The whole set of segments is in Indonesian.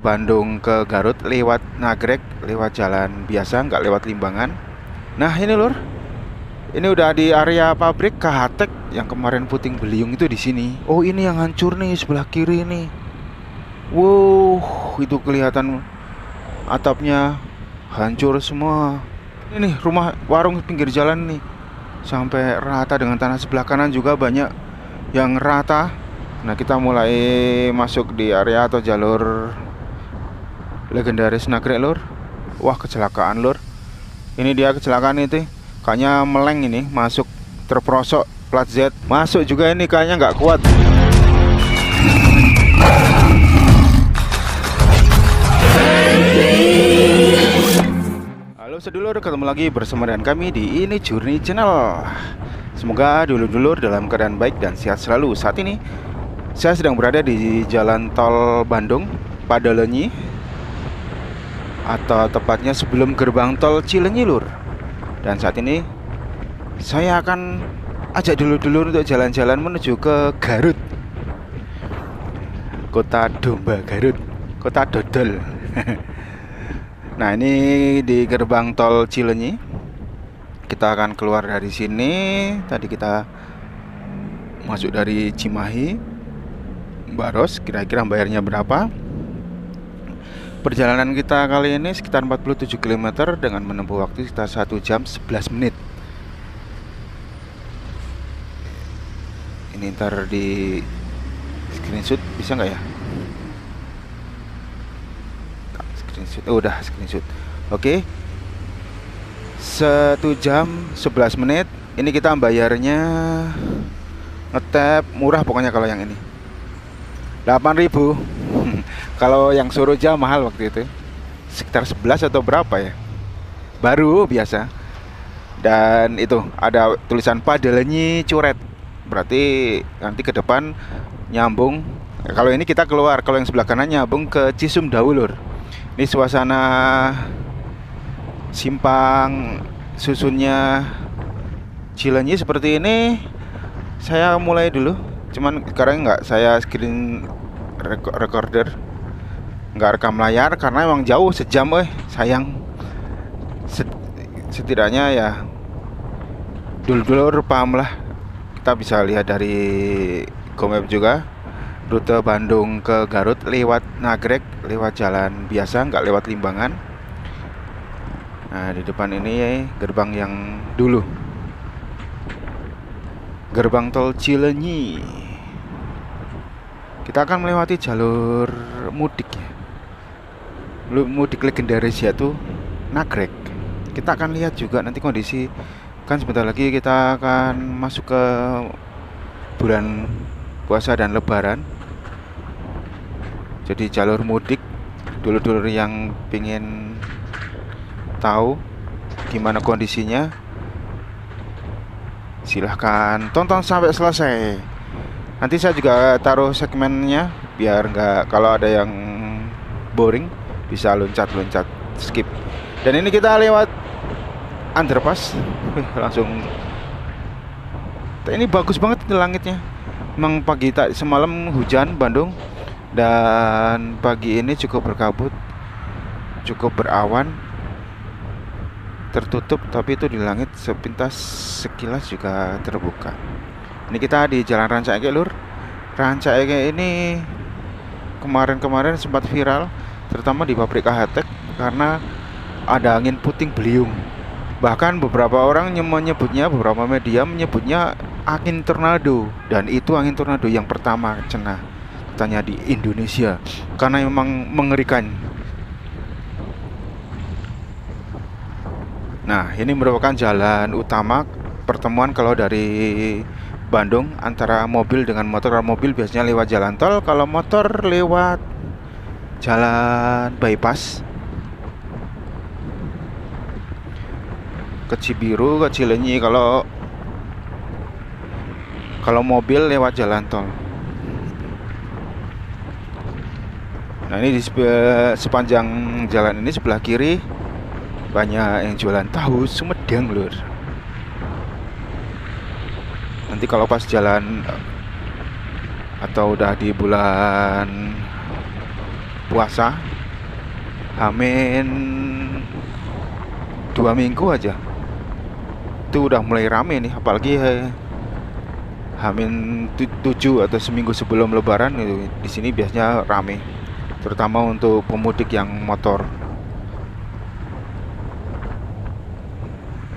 Bandung ke Garut lewat Nagrek, lewat jalan biasa, nggak lewat Limbangan. Nah ini lur, ini udah di area pabrik KHTEK yang kemarin puting beliung itu di sini. Oh ini yang hancur nih sebelah kiri nih. Wow, itu kelihatan atapnya hancur semua. Ini nih rumah warung pinggir jalan nih, sampai rata dengan tanah sebelah kanan juga banyak yang rata. Nah kita mulai masuk di area atau jalur legendaris Nagrek lur. Wah kecelakaan lur. Ini dia kecelakaan itu. Kayaknya meleng ini, masuk terperosok plat Z. Masuk juga ini kayaknya nggak kuat. Halo sedulur, ketemu lagi bersama dengan kami di Ini Journey Channel. Semoga dulur-dulur dalam keadaan baik dan sehat selalu. Saat ini saya sedang berada di jalan tol Bandung Padalenyi, atau tepatnya sebelum gerbang tol Cilenyi lur. Dan saat ini saya akan ajak dulur-dulur untuk jalan-jalan menuju ke Garut, kota domba Garut, kota dodol. Nah ini di gerbang tol Cilenyi. Kita akan keluar dari sini. Tadi kita masuk dari Cimahi Baros, kira-kira bayarnya berapa? Perjalanan kita kali ini sekitar 47 km dengan menempuh waktu sekitar 1 jam 11 menit. Ini ntar di screenshot bisa nggak ya? Screenshot, oh, udah screenshot. Oke, 1 jam 11 menit. Ini kita bayarnya ngetap murah pokoknya kalau yang ini 8.000. Kalau yang Suruja mahal waktu itu, sekitar 11 atau berapa ya, baru biasa. Dan itu ada tulisan Padalenyi Coret, berarti nanti ke depan nyambung. Kalau ini kita keluar, kalau yang sebelah kanan nyambung ke Cisumdawu lur. Ini suasana simpang susunnya Cilenyi seperti ini. Saya mulai dulu, cuman sekarang nggak saya screen recorder, nggak rekam layar karena emang jauh sejam, sayang. Setidaknya ya dulur-dulur paham lah. Kita bisa lihat dari GoMap juga, rute Bandung ke Garut lewat Nagrek, lewat jalan biasa, nggak lewat Limbangan. Nah di depan ini gerbang yang dulu, gerbang tol Cilenyi. Kita akan melewati jalur mudik ya, mudik legendaris yaitu Nagrek. Kita akan lihat juga nanti kondisi, kan sebentar lagi kita akan masuk ke bulan puasa dan lebaran. Jadi jalur mudik, dulur-dulur yang pingin tahu gimana kondisinya, silahkan tonton sampai selesai. Nanti saya juga taruh segmennya biar nggak, kalau ada yang boring bisa loncat-loncat skip. Dan ini kita lewat underpass. Langsung ini bagus banget ini langitnya. Emang pagi tadi semalam hujan Bandung, dan pagi ini cukup berkabut, cukup berawan, tertutup, tapi itu di langit sepintas sekilas juga terbuka. Ini kita di Jalan Rancaege lur. Rancaege ini kemarin-kemarin sempat viral, terutama di pabrik KHTEK, karena ada angin puting beliung. Bahkan beberapa orang menyebutnya, beberapa media menyebutnya angin tornado. Dan itu angin tornado yang pertama cenah katanya di Indonesia, karena memang mengerikan. Nah ini merupakan jalan utama pertemuan kalau dari Bandung antara mobil dengan motor. Kalau mobil biasanya lewat jalan tol, kalau motor lewat jalan bypass ke Cibiru, ke Cilenyi. Kalau mobil lewat jalan tol. Nah ini di sepanjang jalan ini sebelah kiri banyak yang jualan tahu Sumedang lur. Nanti kalau pas jalan atau udah di bulan puasa, Hamin 2 minggu aja itu udah mulai rame nih, apalagi Hamin 7 atau seminggu sebelum Lebaran itu di sini biasanya rame, terutama untuk pemudik yang motor.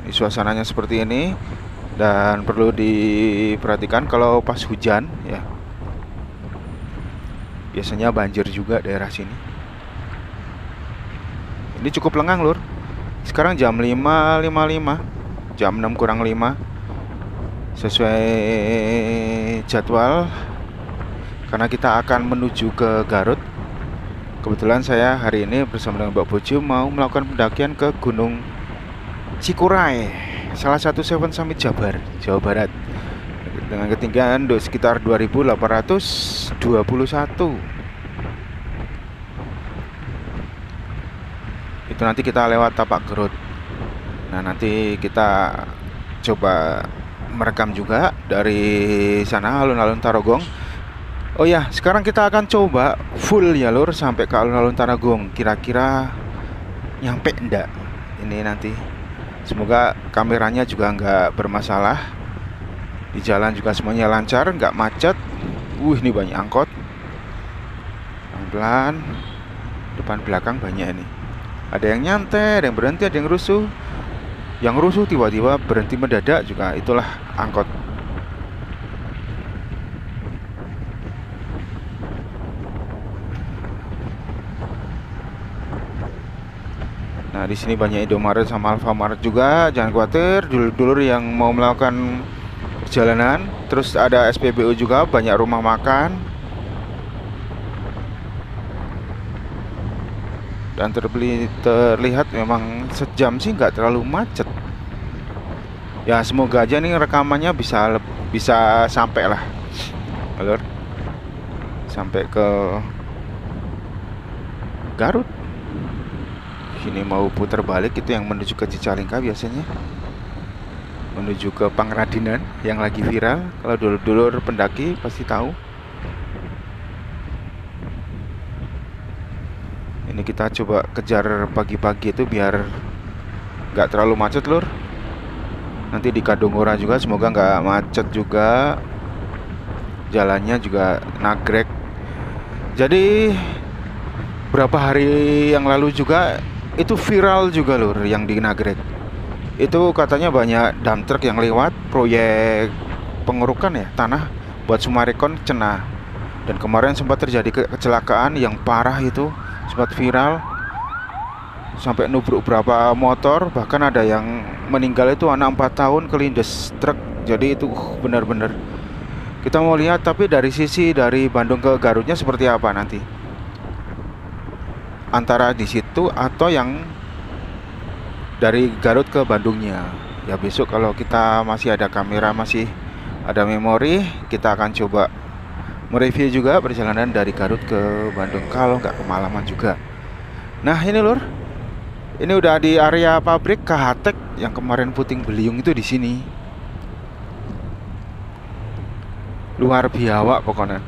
Ini suasananya seperti ini, dan perlu diperhatikan kalau pas hujan ya, biasanya banjir juga daerah sini. Ini cukup lengang lur. Sekarang jam 5.55, jam 6 kurang 5 sesuai jadwal, karena kita akan menuju ke Garut. Kebetulan saya hari ini bersama dengan Mbak Bojo mau melakukan pendakian ke Gunung Cikuray, salah satu Seven Summit Jabar, Jawa Barat, dengan ketinggian sekitar 2.821. Itu nanti kita lewat Tapak Gerut. Nah, nanti kita coba merekam juga dari sana, alun-alun Tarogong. Oh ya, sekarang kita akan coba full ya lur sampai ke alun-alun Tarogong. Kira-kira nyampe enggak ini nanti. Semoga kameranya juga nggak bermasalah. Di jalan juga semuanya lancar, nggak macet. Ini banyak angkot. Pelan-pelan, depan belakang banyak ini. Ada yang nyantai, ada yang berhenti, ada yang rusuh. Yang rusuh tiba-tiba berhenti mendadak juga, itulah angkot. Nah, di sini banyak Indomaret sama Alfamart juga. Jangan khawatir, dulur-dulur yang mau melakukan perjalanan. Terus ada SPBU juga, banyak rumah makan. Dan terlihat memang sejam sih nggak terlalu macet. Ya semoga aja nih rekamannya bisa sampai lah, alur, sampai ke Garut. Sini mau putar balik itu yang menuju ke Cicalengka biasanya, menuju ke Pangradinan yang lagi viral. Kalau dulur-dulur pendaki pasti tahu. Ini kita coba kejar pagi-pagi itu biar nggak terlalu macet lur. Nanti di Kadungora juga semoga nggak macet juga. Jalannya juga nagrek. Jadi berapa hari yang lalu juga itu viral juga lur yang di nagrek. Itu katanya banyak dump truck yang lewat proyek pengerukan ya tanah buat Summarecon Cenah. Dan kemarin sempat terjadi kecelakaan yang parah itu, sempat viral sampai nubruk berapa motor, bahkan ada yang meninggal itu anak 4 tahun kelindes truk. Jadi itu benar-benar kita mau lihat, tapi dari sisi dari Bandung ke Garutnya seperti apa nanti, antara di situ atau yang dari Garut ke Bandungnya. Ya besok kalau kita masih ada kamera, masih ada memori, kita akan coba mereview juga perjalanan dari Garut ke Bandung kalau nggak kemalaman juga. Nah ini lur, ini udah di area pabrik KHTEK yang kemarin puting beliung itu di sini. Luar biasa pokoknya.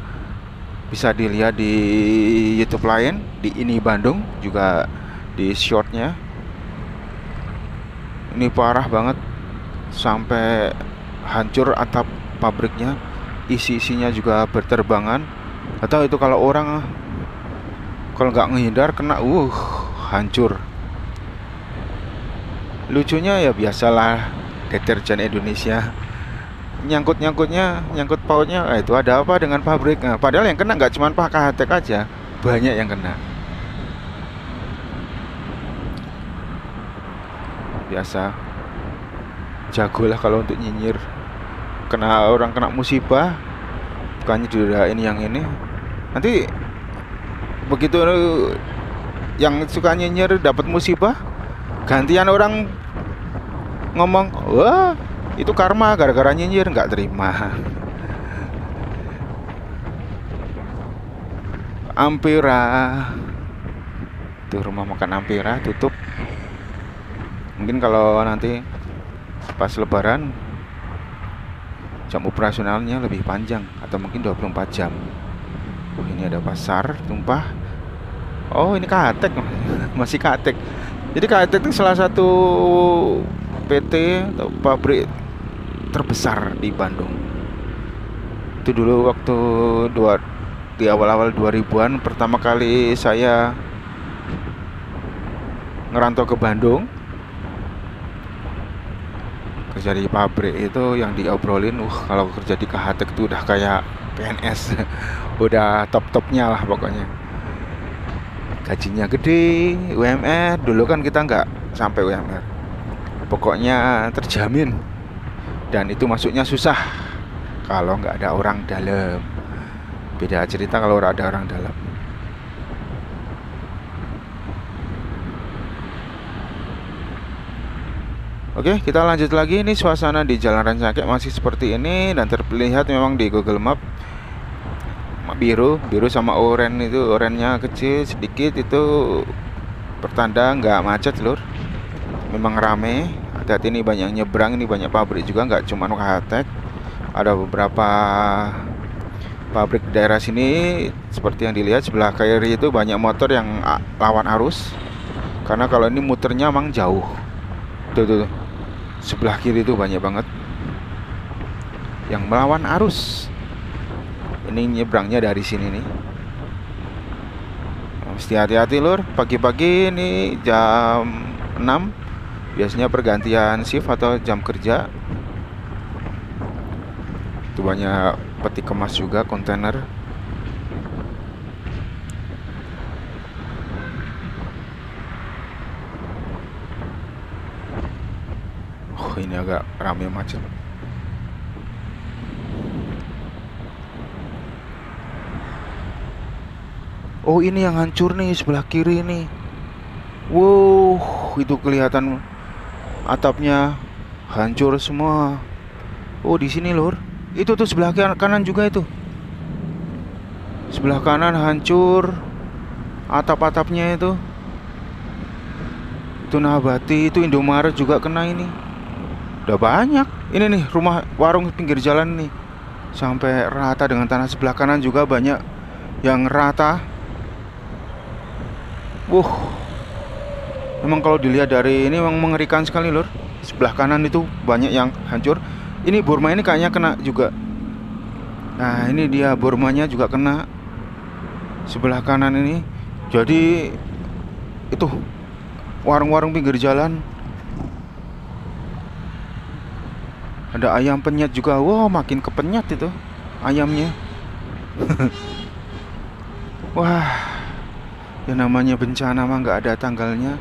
Bisa dilihat di YouTube lain, di Ini Bandung juga di shortnya. Ini parah banget, sampai hancur atap pabriknya. Isi-isinya juga berterbangan. Atau itu kalau orang kalau nggak menghindar kena hancur. Lucunya ya biasalah deterjen Indonesia, nyangkut pautnya. Itu ada apa dengan pabrik? Nah, padahal yang kena nggak cuma Pak KHTEK aja, banyak yang kena. Biasa, jagolah kalau untuk nyinyir. Kena orang kena musibah, bukannya diudahin yang ini. Nanti begitu yang suka nyinyir dapat musibah, gantian orang ngomong, wah itu karma gara-gara nyinyir, nggak terima. Ampera, tuh rumah makan Ampera tutup. Mungkin kalau nanti pas Lebaran jam operasionalnya lebih panjang atau mungkin 24 jam. Ini ada pasar tumpah. Oh, ini Katek. Masih Katek. Jadi Katek itu salah satu PT atau pabrik terbesar di Bandung. Itu dulu waktu dua di awal-awal 2000-an pertama kali saya ngerantau ke Bandung, kerja di pabrik itu yang diobrolin, kalau kerja di Katek itu udah kayak PNS. Udah top-topnya lah pokoknya. Gajinya gede, UMR. Dulu kan kita nggak sampai UMR. Pokoknya terjamin. Dan itu masuknya susah kalau nggak ada orang dalam. Beda cerita kalau ada orang dalam. Oke, kita lanjut lagi. Ini suasana di Jalan Rancakek masih seperti ini dan terlihat memang di Google Map biru sama oranye itu, orennya kecil sedikit, itu pertanda nggak macet lur. Memang rame, hati-hati, ini banyak nyebrang, ini banyak pabrik juga, nggak cuma Katek, ada beberapa pabrik di daerah sini. Seperti yang dilihat sebelah kiri itu banyak motor yang lawan arus, karena kalau ini muternya emang jauh. Tuh. Sebelah kiri itu banyak banget yang melawan arus. Ini nyebrangnya dari sini nih. Mesti hati-hati lur. Pagi-pagi ini jam 6 biasanya pergantian shift atau jam kerja. Itu banyak peti kemas juga, kontainer. Oh, ini agak ramai macet. Oh, ini yang hancur nih sebelah kiri nih. Wow, itu kelihatan atapnya hancur semua. Oh, di sini lur. Itu tuh sebelah kanan juga itu. Sebelah kanan hancur atap-atapnya itu. Itu Nabati, itu Indomaret juga kena ini. Udah banyak. Ini nih rumah warung pinggir jalan nih. Sampai rata dengan tanah. Sebelah kanan juga banyak yang rata. Memang kalau dilihat dari ini memang mengerikan sekali lur. Sebelah kanan itu banyak yang hancur. Ini Burma ini kayaknya kena juga. Nah, ini dia Burmanya juga kena. Sebelah kanan ini. Jadi itu warung-warung pinggir jalan. Ada ayam penyet juga. Wow, makin kepenyet itu ayamnya. Wah, ya namanya bencana mah nggak ada tanggalnya.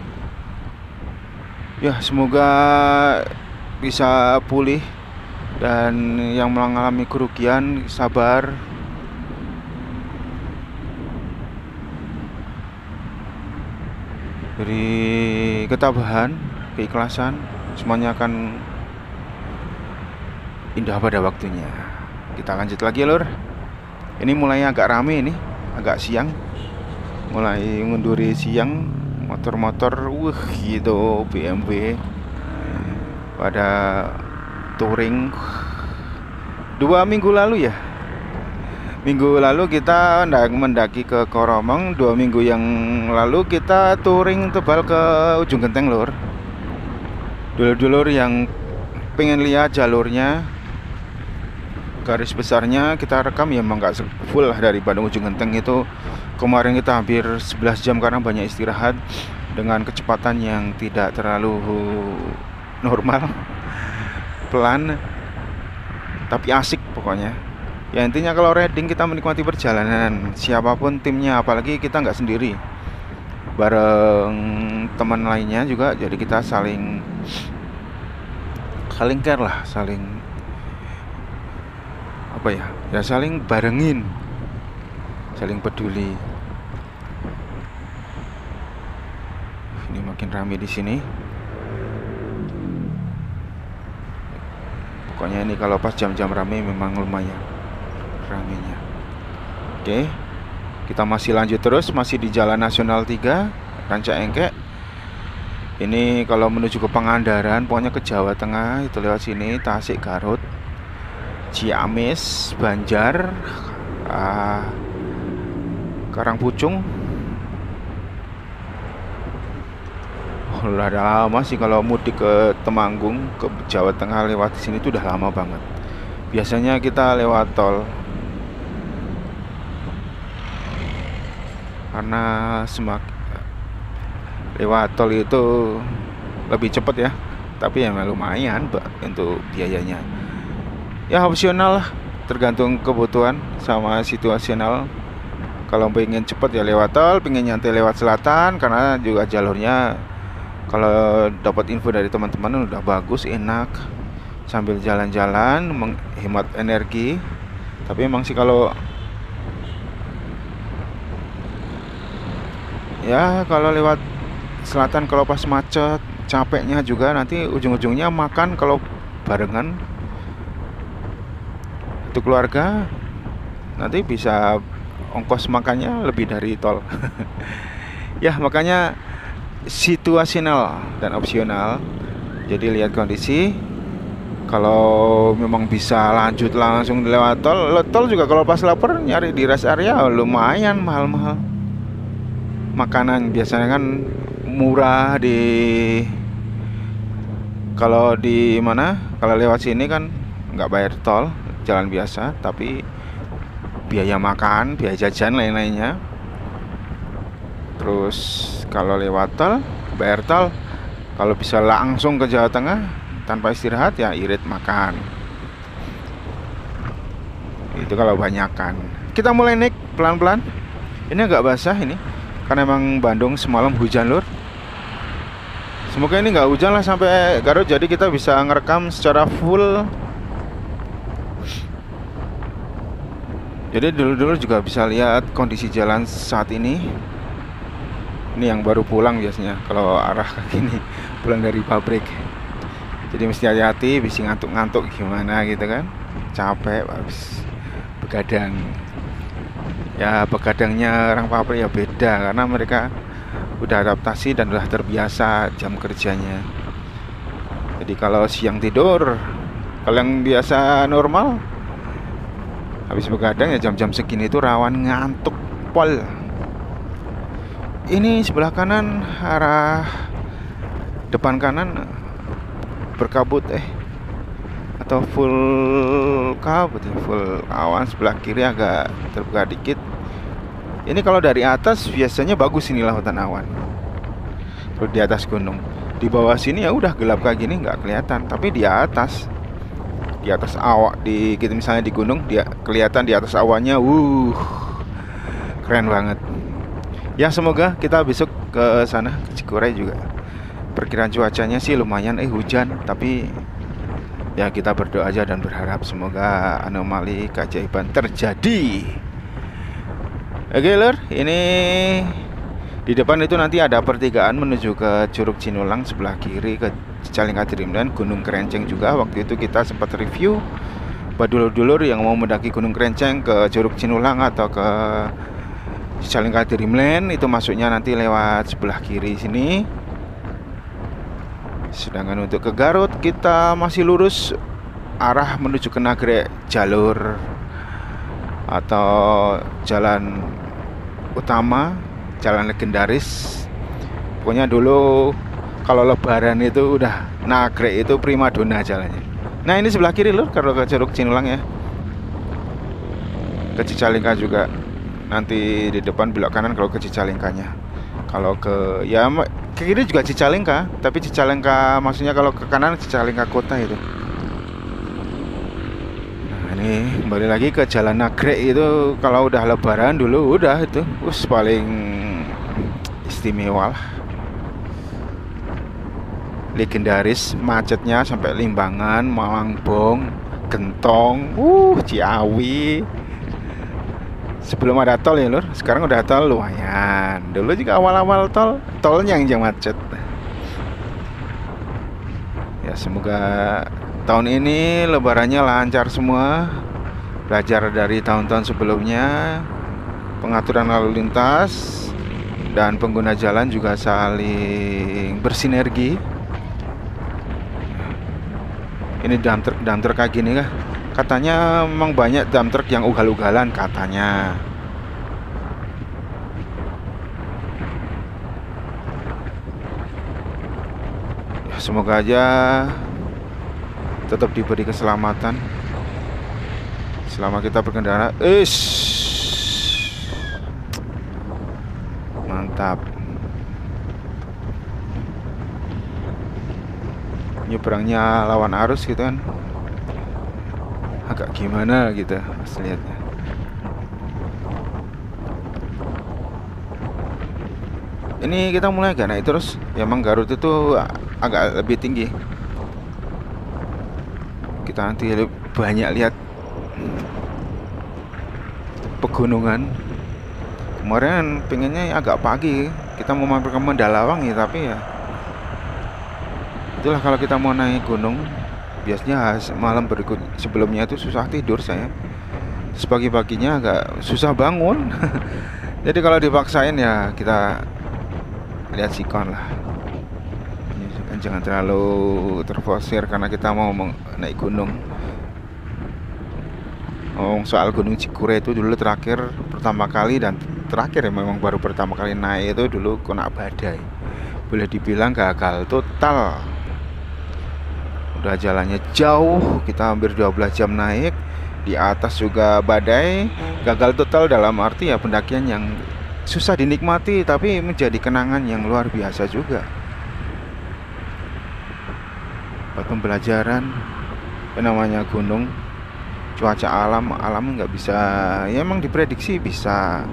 Ya, semoga bisa pulih. Dan yang mengalami kerugian sabar. Beri ketabahan, keikhlasan, semuanya akan indah pada waktunya. Kita lanjut lagi lur. Ini mulai agak rame ini, agak siang. Mulai menduri siang, motor-motor gitu, BMW pada touring. 2 minggu lalu ya, minggu lalu kita mendaki ke Koromong. 2 minggu yang lalu kita touring tebal ke Ujung Genteng lur. Dulur-dulur yang pengen lihat jalurnya, garis besarnya kita rekam ya, emang gak full lah. Dari Bandung Ujung Genteng itu kemarin kita hampir 11 jam karena banyak istirahat dengan kecepatan yang tidak terlalu normal, pelan tapi asik pokoknya. Ya intinya kalau riding kita menikmati perjalanan, siapapun timnya, apalagi kita nggak sendiri, bareng teman lainnya juga. Jadi kita saling care lah, saling apa ya, saling barengin, saling peduli. Ini makin ramai di sini. Pokoknya ini kalau pas jam-jam ramai memang lumayan ramenya. Oke, kita masih lanjut terus, masih di Jalan Nasional 3 Rancaekek. Ini kalau menuju ke Pangandaran, pokoknya ke Jawa Tengah itu lewat sini, Tasik, Garut, Ciamis, Banjar, Karangpucung. Udah ada lama sih kalau mudik ke Temanggung, ke Jawa Tengah lewat sini tuh udah lama banget. Biasanya kita lewat tol karena semak lewat tol itu lebih cepat ya. Tapi ya lumayan untuk biayanya. Ya opsional lah, tergantung kebutuhan sama situasional. Kalau pengen cepet ya lewat tol, pengen nyantai lewat selatan karena juga jalurnya kalau dapat info dari teman-teman udah bagus, enak, sambil jalan-jalan menghemat energi. Tapi emang sih kalau lewat selatan kalau pas macet, capeknya juga nanti ujung-ujungnya makan kalau barengan itu keluarga, nanti bisa ongkos makannya lebih dari tol. Ya makanya situasional dan opsional. Jadi lihat kondisi. Kalau memang bisa lanjut langsung lewat tol. Tol juga kalau pas lapar nyari di rest area lumayan mahal-mahal. Makanan biasanya kan murah kalau di mana? Kalau lewat sini kan nggak bayar tol, jalan biasa, tapi biaya makan, biaya jajan lain-lainnya. Terus kalau lewat tol, bayar tol. Kalau bisa langsung ke Jawa Tengah tanpa istirahat ya irit makan. Itu kalau banyakan. Kita mulai naik pelan-pelan. Ini agak basah ini, karena emang Bandung semalam hujan lur. Semoga ini nggak hujan lah sampai Garut, jadi kita bisa ngerekam secara full. Jadi dulu juga bisa lihat kondisi jalan saat ini. Ini yang baru pulang biasanya kalau arah kayak gini, pulang dari pabrik. Jadi mesti hati-hati, bisa ngantuk-ngantuk gimana gitu kan. Capek habis begadang. Ya begadangnya orang pabrik ya beda, karena mereka udah adaptasi dan udah terbiasa jam kerjanya. Jadi kalau siang tidur, kalau yang biasa normal habis begadang ya jam-jam segini itu rawan ngantuk pol. Ini sebelah kanan arah depan kanan berkabut atau full kabut ya, full awan. Sebelah kiri agak terbuka dikit. Ini kalau dari atas biasanya bagus ini lautan awan. Kalau di atas gunung, di bawah sini ya udah gelap kayak gini nggak kelihatan. Tapi di atas awak kita misalnya di gunung dia kelihatan di atas awannya, keren banget. Ya semoga kita besok ke sana ke Cikuray juga. Perkiraan cuacanya sih lumayan hujan, tapi ya kita berdoa aja dan berharap semoga anomali keajaiban terjadi. Oke lur, ini di depan itu nanti ada pertigaan menuju ke Curug Cinulang, sebelah kiri ke Cicalengka Dreamland, Gunung Kerenceng juga. Waktu itu kita sempat review buat dulur-dulur yang mau mendaki Gunung Kerenceng ke Curug Cinulang atau ke Cicalengka Dreamland, itu masuknya nanti lewat sebelah kiri sini. Sedangkan untuk ke Garut kita masih lurus arah menuju ke Nagrek, jalur atau jalan utama, jalan legendaris. Pokoknya dulu kalau lebaran itu udah Nagrek itu primadona jalannya. Nah ini sebelah kiri lur kalau ke Curug Cinulang ya. Ke Cicalengka juga. Nanti di depan belok kanan kalau ke Cicalengkanya. Kalau ke kiri juga Cicalengka, tapi Cicalengka maksudnya kalau ke kanan Cicalengka kota itu. Nah ini kembali lagi ke Jalan Nagrek itu. Kalau udah lebaran dulu udah itu paling istimewa lah, legendaris. Macetnya sampai Limbangan, Malangbong, Gentong, Ciawi. Sebelum ada tol ya lur, sekarang udah tol lumayan. Dulu juga awal-awal tolnya yang macet. Ya semoga tahun ini lebarannya lancar semua. Belajar dari tahun-tahun sebelumnya, pengaturan lalu lintas dan pengguna jalan juga saling bersinergi. Ini dump truck kayak gini kah? Katanya memang banyak dump truck yang ugal-ugalan katanya. semoga aja tetap diberi keselamatan selama kita berkendara. Mantap. Nyebrangnya lawan arus gitu kan, agak gimana gitu pas lihatnya. Ini kita mulai agak naik terus. Emang Garut itu agak lebih tinggi. Kita nanti banyak lihat pegunungan. Kemarin pengennya agak pagi kita mau mampir ke Mandalawangi, tapi ya itulah, kalau kita mau naik gunung biasanya malam berikut sebelumnya itu susah tidur saya. Terus pagi-paginya agak susah bangun. Jadi kalau dipaksain ya kita lihat sikon lah. Jangan terlalu terforsir karena kita mau naik gunung. Soal Gunung Cikure itu dulu terakhir pertama kali dan terakhir ya, memang baru pertama kali naik itu dulu kena badai. Boleh dibilang gagal total. Udah jalannya jauh, kita hampir 12 jam naik. Di atas juga badai. Gagal total dalam arti ya pendakian yang susah dinikmati, tapi menjadi kenangan yang luar biasa juga. Buat pembelajaran, namanya gunung, cuaca alam nggak bisa, ya emang diprediksi bisa,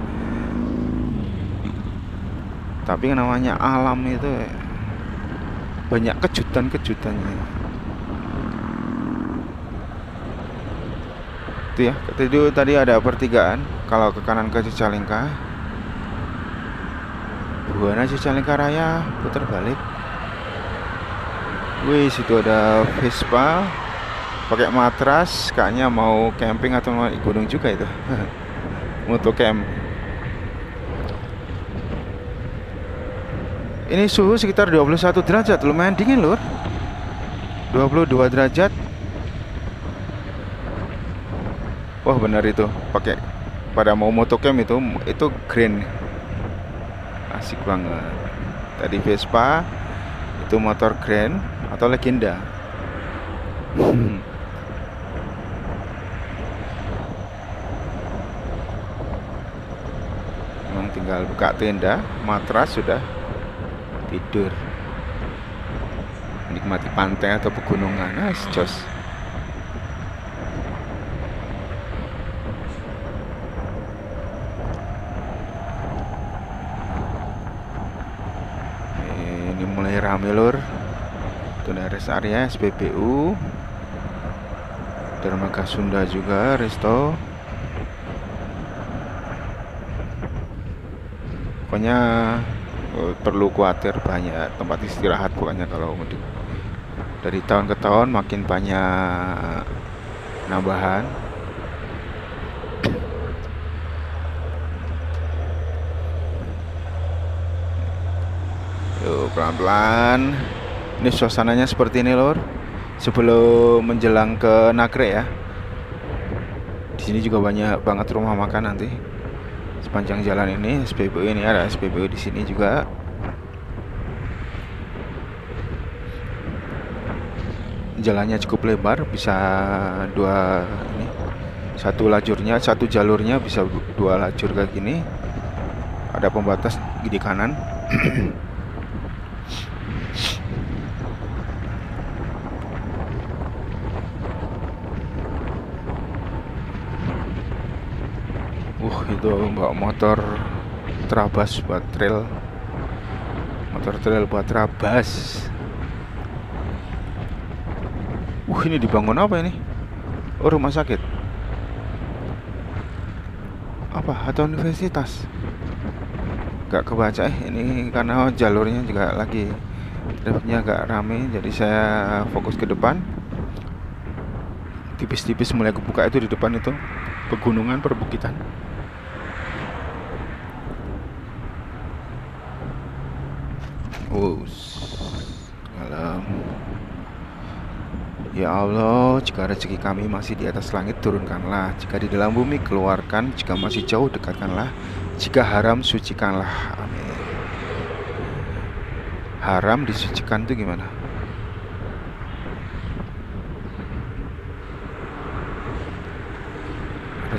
tapi namanya alam itu banyak kejutan-kejutannya. Itu ya, itu tadi ada pertigaan. Kalau ke kanan ke Cicalengka, Buana Cicalengka Raya, putar balik. Wih, situ ada Vespa pakai matras, kayaknya mau camping atau mau naik gunung juga itu. Moto camp. Ini suhu sekitar 21 derajat, lumayan dingin lur. 22 derajat. Wah benar itu, pakai pada mau moto camp itu green. Asik banget. Tadi Vespa, itu motor Grand atau Legenda. Memang tinggal buka tenda, matras, sudah tidur, menikmati pantai atau pegunungan. Jos. Ini mulai rame lur. Itu rest area SPBU, Dermaga Sunda juga resto. Pokoknya perlu khawatir, banyak tempat istirahat pokoknya kalau mudik. Dari tahun ke tahun makin banyak nambahan. Yuk pelan-pelan. Ini suasananya seperti ini lor, sebelum menjelang ke Nagrek ya. Di sini juga banyak banget rumah makan nanti sepanjang jalan ini. SPBU ini ada SPBU di sini juga. Jalannya cukup lebar, bisa satu jalurnya bisa 2 lajur kayak gini. Ada pembatas di kanan. Itu bawa motor Trabas buat trail, motor trail buat Trabas. Ini dibangun apa ini? Oh, rumah sakit apa atau universitas? Gak kebaca ini karena jalurnya juga lagi trafficnya agak rame, jadi saya fokus ke depan. Tipis-tipis mulai kebuka itu di depan itu pegunungan, perbukitan. Alam. Ya Allah, jika rezeki kami masih di atas langit, turunkanlah. Jika di dalam bumi, keluarkan. Jika masih jauh, dekatkanlah. Jika haram, sucikanlah. Amin. Haram disucikan itu gimana?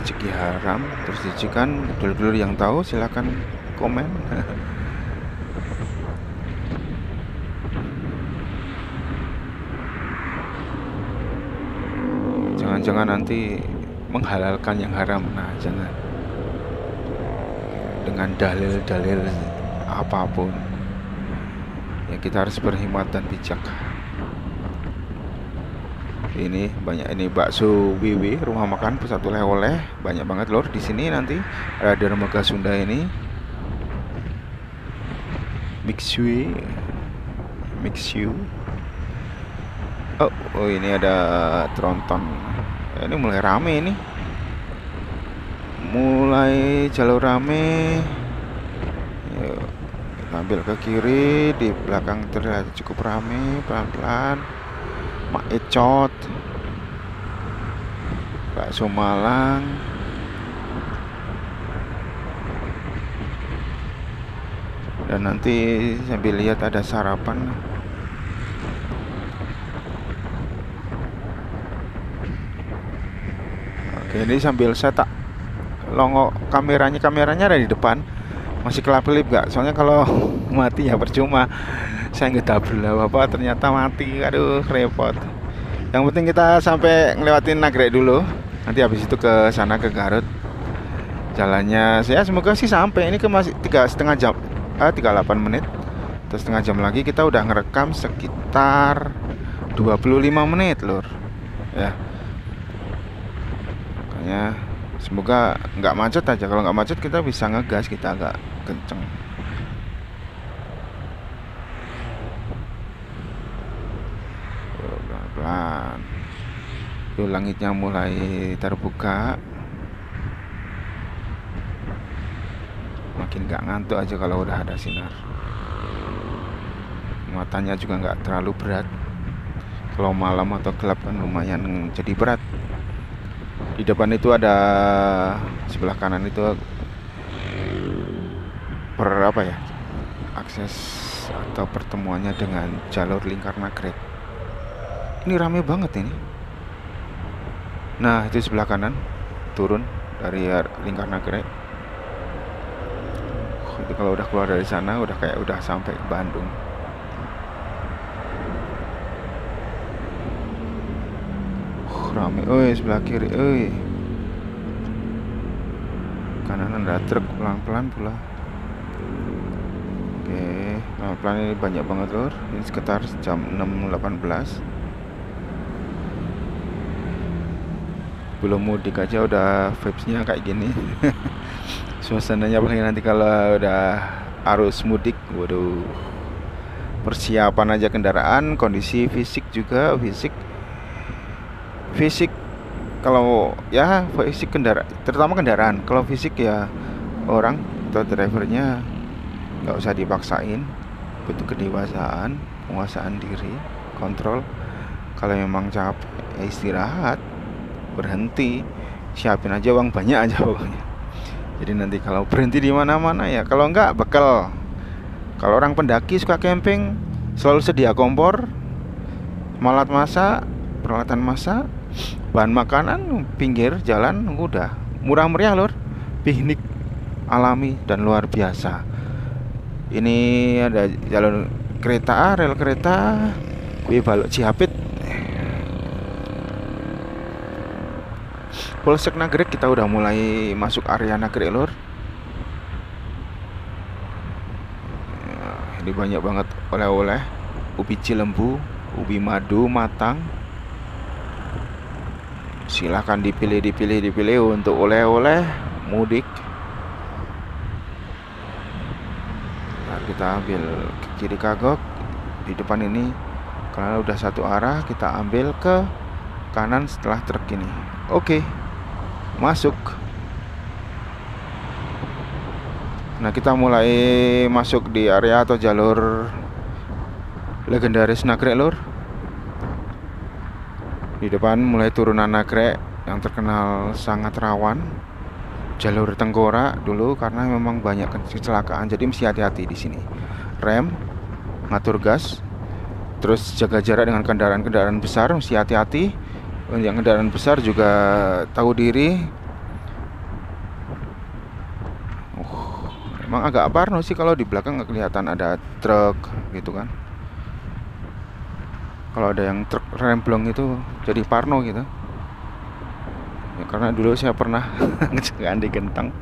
rezeki haram, terus dijikan. Dulur-dulur yang tahu silakan komen. Jangan-jangan nanti menghalalkan yang haram. Nah, jangan dengan dalil-dalil apapun. Ya, kita harus berhemat dan bijak. Ini banyak, ini bakso Wiwi, rumah makan pusat oleh-oleh, banyak banget lor di sini. Nanti ada dermaga Sunda ini, mix you. Oh, ini ada tronton. Ini mulai rame ini, mulai jalur rame. Yuk, kita ambil ke kiri, di belakang terlihat cukup rame. Pelan-pelan. Mak Ecot, bakso Malang. Dan nanti sambil lihat ada sarapan. Oke, ini sambil saya tak longok kameranya ada di depan. Masih kelap-kelip gak? Soalnya kalau mati ya percuma. Saya nggak double apa ternyata mati. Aduh, repot. Yang penting kita sampai ngelewatin Nagrek dulu. Nanti habis itu ke sana, ke Garut. Jalannya saya semoga sih sampai. Ini ke masih 3,5 jam, 38 menit. Terus setengah jam lagi kita udah ngerekam sekitar 25 menit lur. Ya. Makanya semoga nggak macet aja. Kalau nggak macet kita bisa ngegas, kita agak kenceng. Pelan-pelan. Tuh, langitnya mulai terbuka. Makin nggak ngantuk aja kalau udah ada sinar. Matanya juga nggak terlalu berat. Kalau malam atau gelap kan lumayan jadi berat. Di depan itu ada, sebelah kanan itu akses atau pertemuannya dengan jalur lingkar Nagrek. Ini rame banget ini. Nah, itu sebelah kanan turun dari lingkar Nagrek. Itu kalau udah keluar dari sana udah kayak udah sampai ke Bandung. Rame, sebelah kiri, kanan ada truk, pelan-pelan pula. Oke, pelan-pelan ini banyak banget lor. Ini sekitar jam 6.18. Belum mudik aja udah vibes-nya kayak gini. Suasananya apalagi nanti kalau udah arus mudik. Waduh, persiapan aja kendaraan, kondisi fisik juga, fisik kalau ya fisik kendaraan, terutama kendaraan. Kalau fisik ya orang atau drivernya nggak usah dipaksain, butuh kedewasaan, penguasaan diri, kontrol. Kalau memang capek ya istirahat, berhenti, siapin aja uang banyak aja pokoknya. Jadi nanti kalau berhenti di mana-mana ya, kalau enggak bekal. Kalau orang pendaki suka camping, selalu sedia kompor, peralatan masak, bahan makanan, pinggir jalan udah murah meriah lor. Piknik alami dan luar biasa. Ini ada jalur kereta, rel kereta, kuwi balok Cihapit. Polsek Nagrek, kita udah mulai masuk area Nagrek lor. Ini banyak banget oleh-oleh, ubi cilembu, ubi madu matang. Silahkan dipilih untuk oleh-oleh mudik. Nah, kita ambil ke kiri kagok di depan ini. Karena udah satu arah, kita ambil ke kanan setelah truk ini. Oke, masuk. Nah, kita mulai masuk di area atau jalur legendaris Nagrek lor. Di depan mulai turunan Nagrek yang terkenal sangat rawan. Jalur tengkorak dulu karena memang banyak kecelakaan, jadi mesti hati-hati di sini. Rem, ngatur gas, terus jaga jarak dengan kendaraan-kendaraan besar, mesti hati-hati. Yang kendaraan besar juga tahu diri, Emang agak parno sih kalau di belakang nggak kelihatan ada truk gitu kan. Kalau ada yang truk remblong itu jadi parno gitu. Ya, karena dulu saya pernah kecelakaan di Genteng,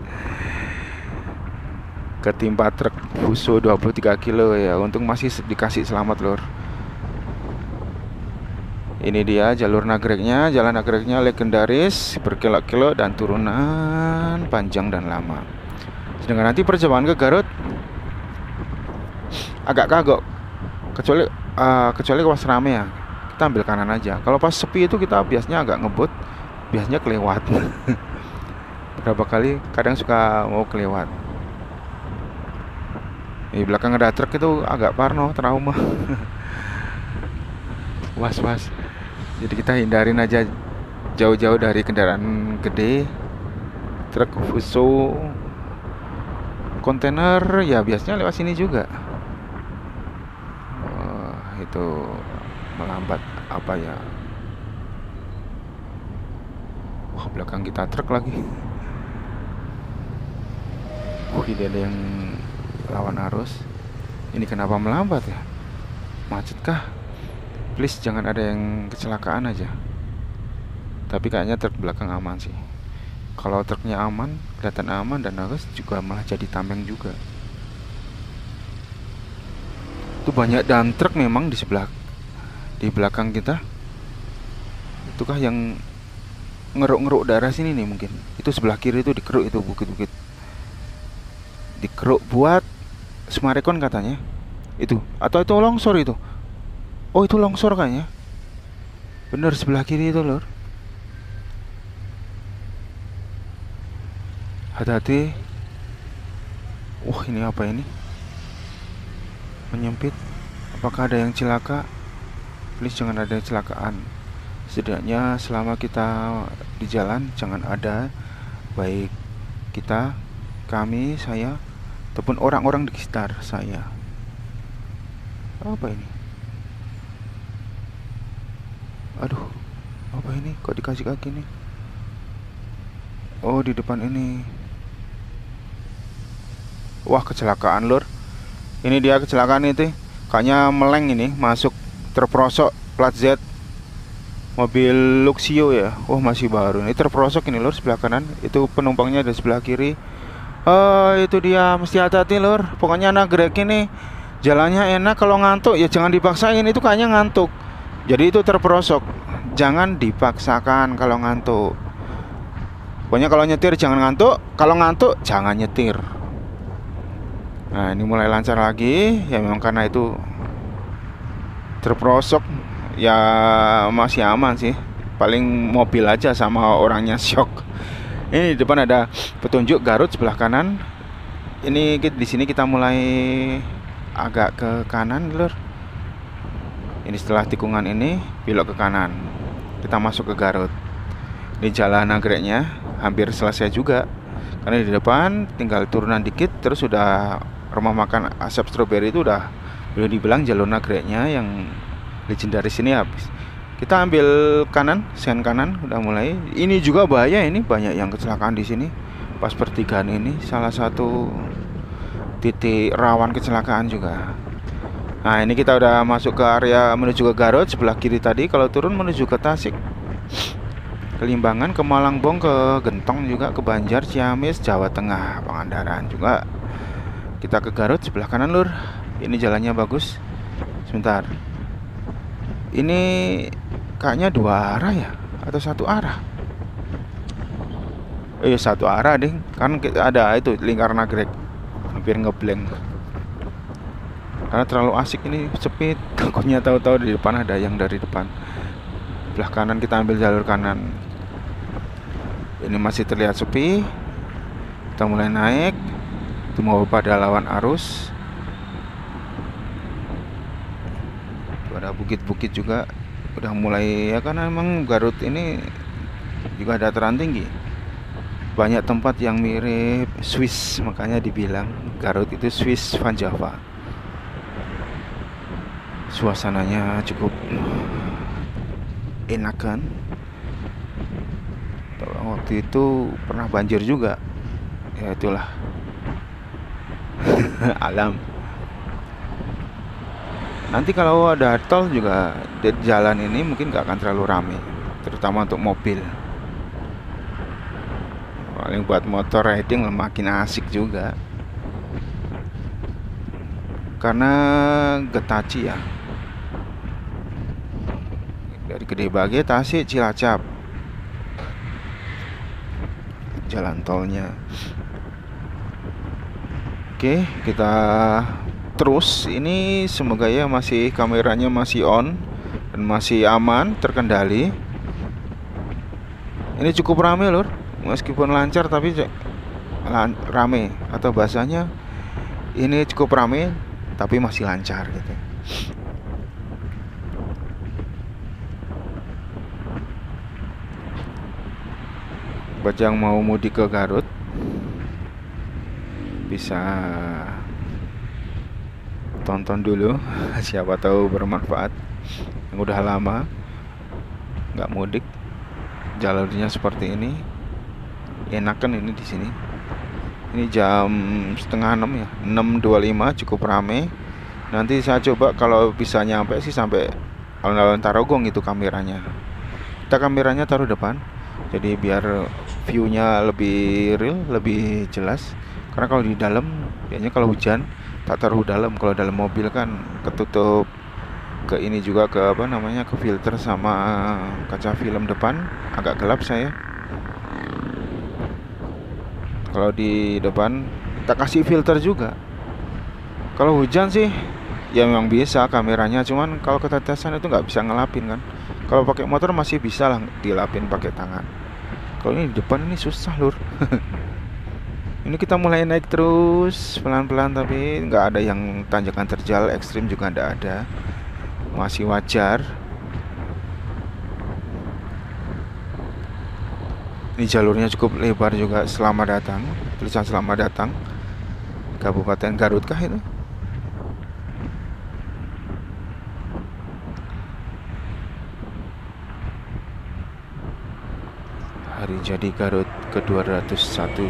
ketimpa truk Fuso 23 kilo ya. Untung masih dikasih selamat lur. Ini dia jalur nagreknya, jalan nagreknya legendaris, berkelok-kelok dan turunan panjang dan lama. Sedangkan nanti perjalanan ke Garut agak kagok, kecuali pas rame ya, kita ambil kanan aja. Kalau pas sepi itu kita biasanya agak ngebut, biasanya kelewat. Berapa kali kadang suka mau kelewat. Di belakang ada truk itu agak parno, trauma. Was-was. Jadi kita hindarin aja jauh-jauh dari kendaraan gede, truk Fuso, kontainer ya biasanya lewat sini juga. Itu melambat apa ya? Wah, belakang kita truk lagi. Tidak ada yang lawan arus. Ini kenapa melambat ya? Macet kah? Please jangan ada yang kecelakaan aja. Tapi kayaknya truk belakang aman sih. Kalau truknya aman, kelihatan aman, dan arus juga malah jadi tameng juga. Itu banyak dump truk memang di belakang kita. Itukah yang ngeruk-ngeruk daerah sini nih mungkin. Itu sebelah kiri itu dikeruk, itu bukit-bukit. Dikeruk buat Sumarekon katanya. Itu atau itu longsor itu. Oh, itu longsor kayaknya. Bener sebelah kiri itu lor. Hati-hati. Wah, ini apa ini? Menyempit. Apakah ada yang celaka? Please jangan ada kecelakaan. Setidaknya selama kita di jalan jangan ada, baik kita, kami, saya, ataupun orang-orang di sekitar saya. Apa ini? Aduh, apa ini? Kok dikasih kaki nih? Oh, di depan ini. Wah, kecelakaan lur. Ini dia kecelakaan itu. Kayaknya meleng ini, masuk terperosok plat Z. Mobil Luxio ya. Oh, masih baru. Ini terperosok ini lur sebelah kanan. Itu penumpangnya di sebelah kiri. Itu dia, mesti hati-hati lur. Pokoknya nagrek ini jalannya enak, kalau ngantuk ya jangan dipaksain. Itu kayaknya ngantuk. Jadi itu terperosok. Jangan dipaksakan kalau ngantuk. Pokoknya kalau nyetir jangan ngantuk. Kalau ngantuk jangan nyetir. Nah, ini mulai lancar lagi. Ya memang karena itu terperosok. Ya masih aman sih. Paling mobil aja sama orangnya shock. Ini di depan ada petunjuk Garut sebelah kanan. Ini di sini kita mulai agak ke kanan lur. Ini setelah tikungan ini belok ke kanan. Kita masuk ke Garut. Ini jalan nagreknya hampir selesai juga. Karena di depan tinggal turunan dikit, terus sudah rumah makan Asap Strawberry itu udah boleh dibilang jalur nagreknya yang legendaris ini habis. Kita ambil kanan, sen kanan udah mulai. Ini juga bahaya, ini banyak yang kecelakaan di sini. Pas pertigaan ini salah satu titik rawan kecelakaan juga. Nah, ini kita udah masuk ke area menuju ke Garut sebelah kiri tadi. Kalau turun menuju ke Tasik, ke Limbangan, ke Malangbong, ke Gentong juga, ke Banjar, Ciamis, Jawa Tengah, Pangandaran juga. Kita ke Garut sebelah kanan lur. Ini jalannya bagus. Sebentar. Ini kayaknya dua arah ya, atau satu arah? Satu arah deh. Kan ada itu lingkar nagrek. Hampir ngeblank. Karena terlalu asik ini, sepi. Takutnya tahu-tahu di depan ada yang dari depan. Sebelah kanan kita ambil jalur kanan. Ini masih terlihat sepi. Kita mulai naik. Itu mau pada lawan arus. Itu ada bukit-bukit juga. Udah mulai ya, karena emang Garut ini juga dataran tinggi. Banyak tempat yang mirip Swiss, makanya dibilang Garut itu Swiss Van Java. Suasananya cukup enak kan. Waktu itu pernah banjir juga. Ya itulah. alam. Nanti kalau ada tol juga di jalan ini mungkin nggak akan terlalu rame, terutama untuk mobil. Paling buat motor riding makin asik juga, karena Getaci ya, dari Gede Bage, Tasik, Cilacap, jalan tolnya. Oke, kita terus. Ini semoga ya masih kameranya masih on dan masih aman, terkendali. Ini cukup rame lur, meskipun lancar tapi rame, atau bahasanya ini cukup rame tapi masih lancar gitu. Buat yang mau mudik ke Garut bisa tonton dulu, siapa tahu bermanfaat. Yang udah lama nggak mudik, jalurnya seperti ini, enakan ini di sini. Ini jam setengah 6 ya, 6.25, cukup rame. Nanti saya coba kalau bisa nyampe sih sampai alun-alun Tarogong itu kameranya. Kita kameranya taruh depan, jadi biar view-nya lebih real, lebih jelas. Karena kalau di dalam, biasanya kalau hujan tak taruh dalam. Kalau dalam mobil kan ketutup ke ini juga, ke apa namanya, ke filter sama kaca film depan, agak gelap saya. Kalau di depan kita kasih filter juga. Kalau hujan sih ya memang bisa kameranya, cuman kalau ketetesan itu nggak bisa ngelapin kan. Kalau pakai motor masih bisa lah dilapin pakai tangan. Kalau ini di depan ini susah lur. Ini kita mulai naik terus pelan-pelan, tapi nggak ada yang tanjakan terjal ekstrim juga nggak ada, masih wajar. Ini jalurnya cukup lebar juga. Selamat datang, tulisan selamat datang Kabupaten Garut kah itu? Hari jadi Garut ke 211.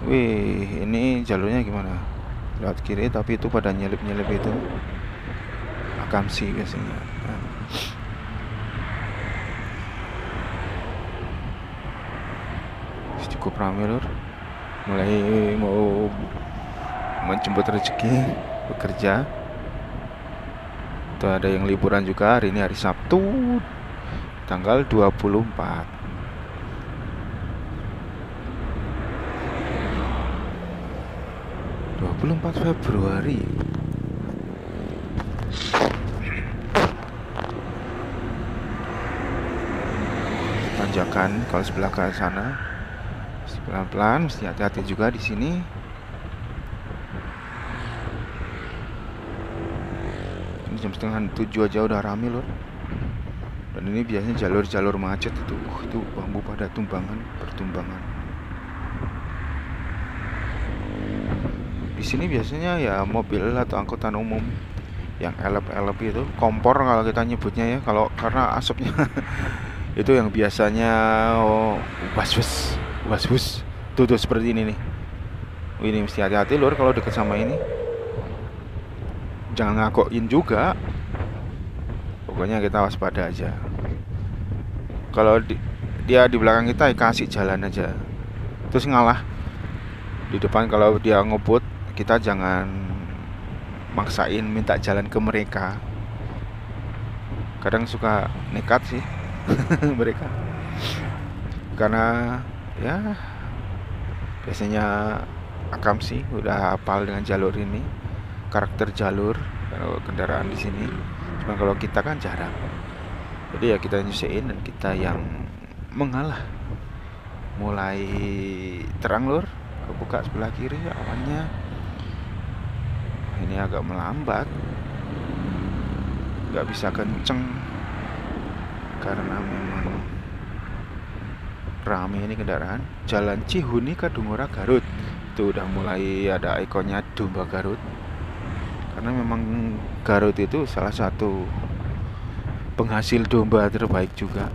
Wih, ini jalurnya gimana? Lewat kiri tapi itu pada nyelip-nyelip itu. Akamsi biasanya. Cukup ramai lur, mulai mau menjemput rezeki bekerja. Tuh ada yang liburan juga, hari ini hari Sabtu tanggal 24 Februari. Tanjakan kalau sebelah ke sana pelan-pelan, mesti hati-hati juga di sini. Ini jam setengah 7 aja udah rame lor. Dan ini biasanya jalur-jalur macet itu. Itu bambu pada bertumbangan. Di sini biasanya ya mobil atau angkutan umum yang elep-elep itu, kompor kalau kita nyebutnya ya, kalau karena asapnya itu yang biasanya was tuh seperti ini nih. Ini mesti hati-hati lur kalau deket sama ini, jangan ngakokin juga, pokoknya kita waspada aja. Kalau dia di belakang kita, kasih jalan aja, terus ngalah di depan. Kalau dia ngebut, kita jangan maksain minta jalan ke mereka. Kadang suka nekat sih mereka, karena ya biasanya Akamsi udah hafal dengan jalur ini, karakter jalur kalau kendaraan di sini. Cuma kalau kita kan jarang, jadi ya kita nyusahin dan kita yang mengalah. Mulai terang lur, kebuka sebelah kiri awannya. Ini agak melambat, nggak bisa kenceng karena memang rame ini kendaraan. Jalan Cihuni Kadungora Garut itu udah mulai ada ikonnya domba Garut, karena memang Garut itu salah satu penghasil domba terbaik juga.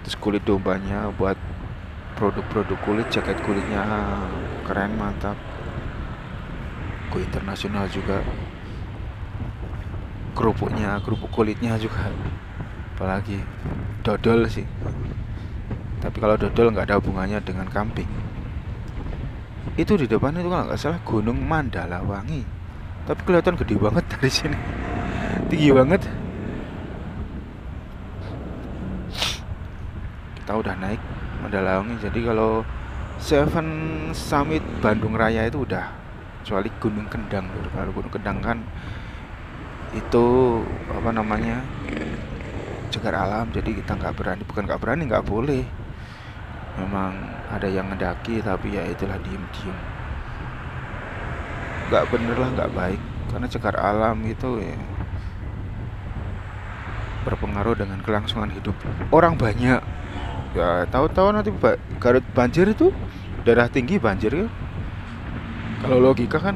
Terus kulit dombanya buat produk-produk kulit, jaket kulitnya keren, mantap. Go internasional juga. Kerupuk kulitnya juga. Apalagi dodol sih. Tapi kalau dodol nggak ada hubungannya dengan kambing. Itu di depan itu kalau nggak salah Gunung Mandalawangi. Tapi kelihatan gede banget dari sini. Tinggi banget. Kita udah naik Mandalawangi. Jadi kalau Seven Summit Bandung Raya itu udah, kecuali Gunung Kendang. Kalau Gunung Kendang kan itu apa namanya, cegar alam, jadi kita nggak berani, bukan nggak berani, nggak boleh. Memang ada yang ngedaki, tapi ya itulah, diem-diem. Nggak bener lah, nggak baik, karena cegar alam itu ya berpengaruh dengan kelangsungan hidup orang banyak. Ya tahu-tahu nanti Garut banjir itu, daerah tinggi banjir ya. Kalau logika kan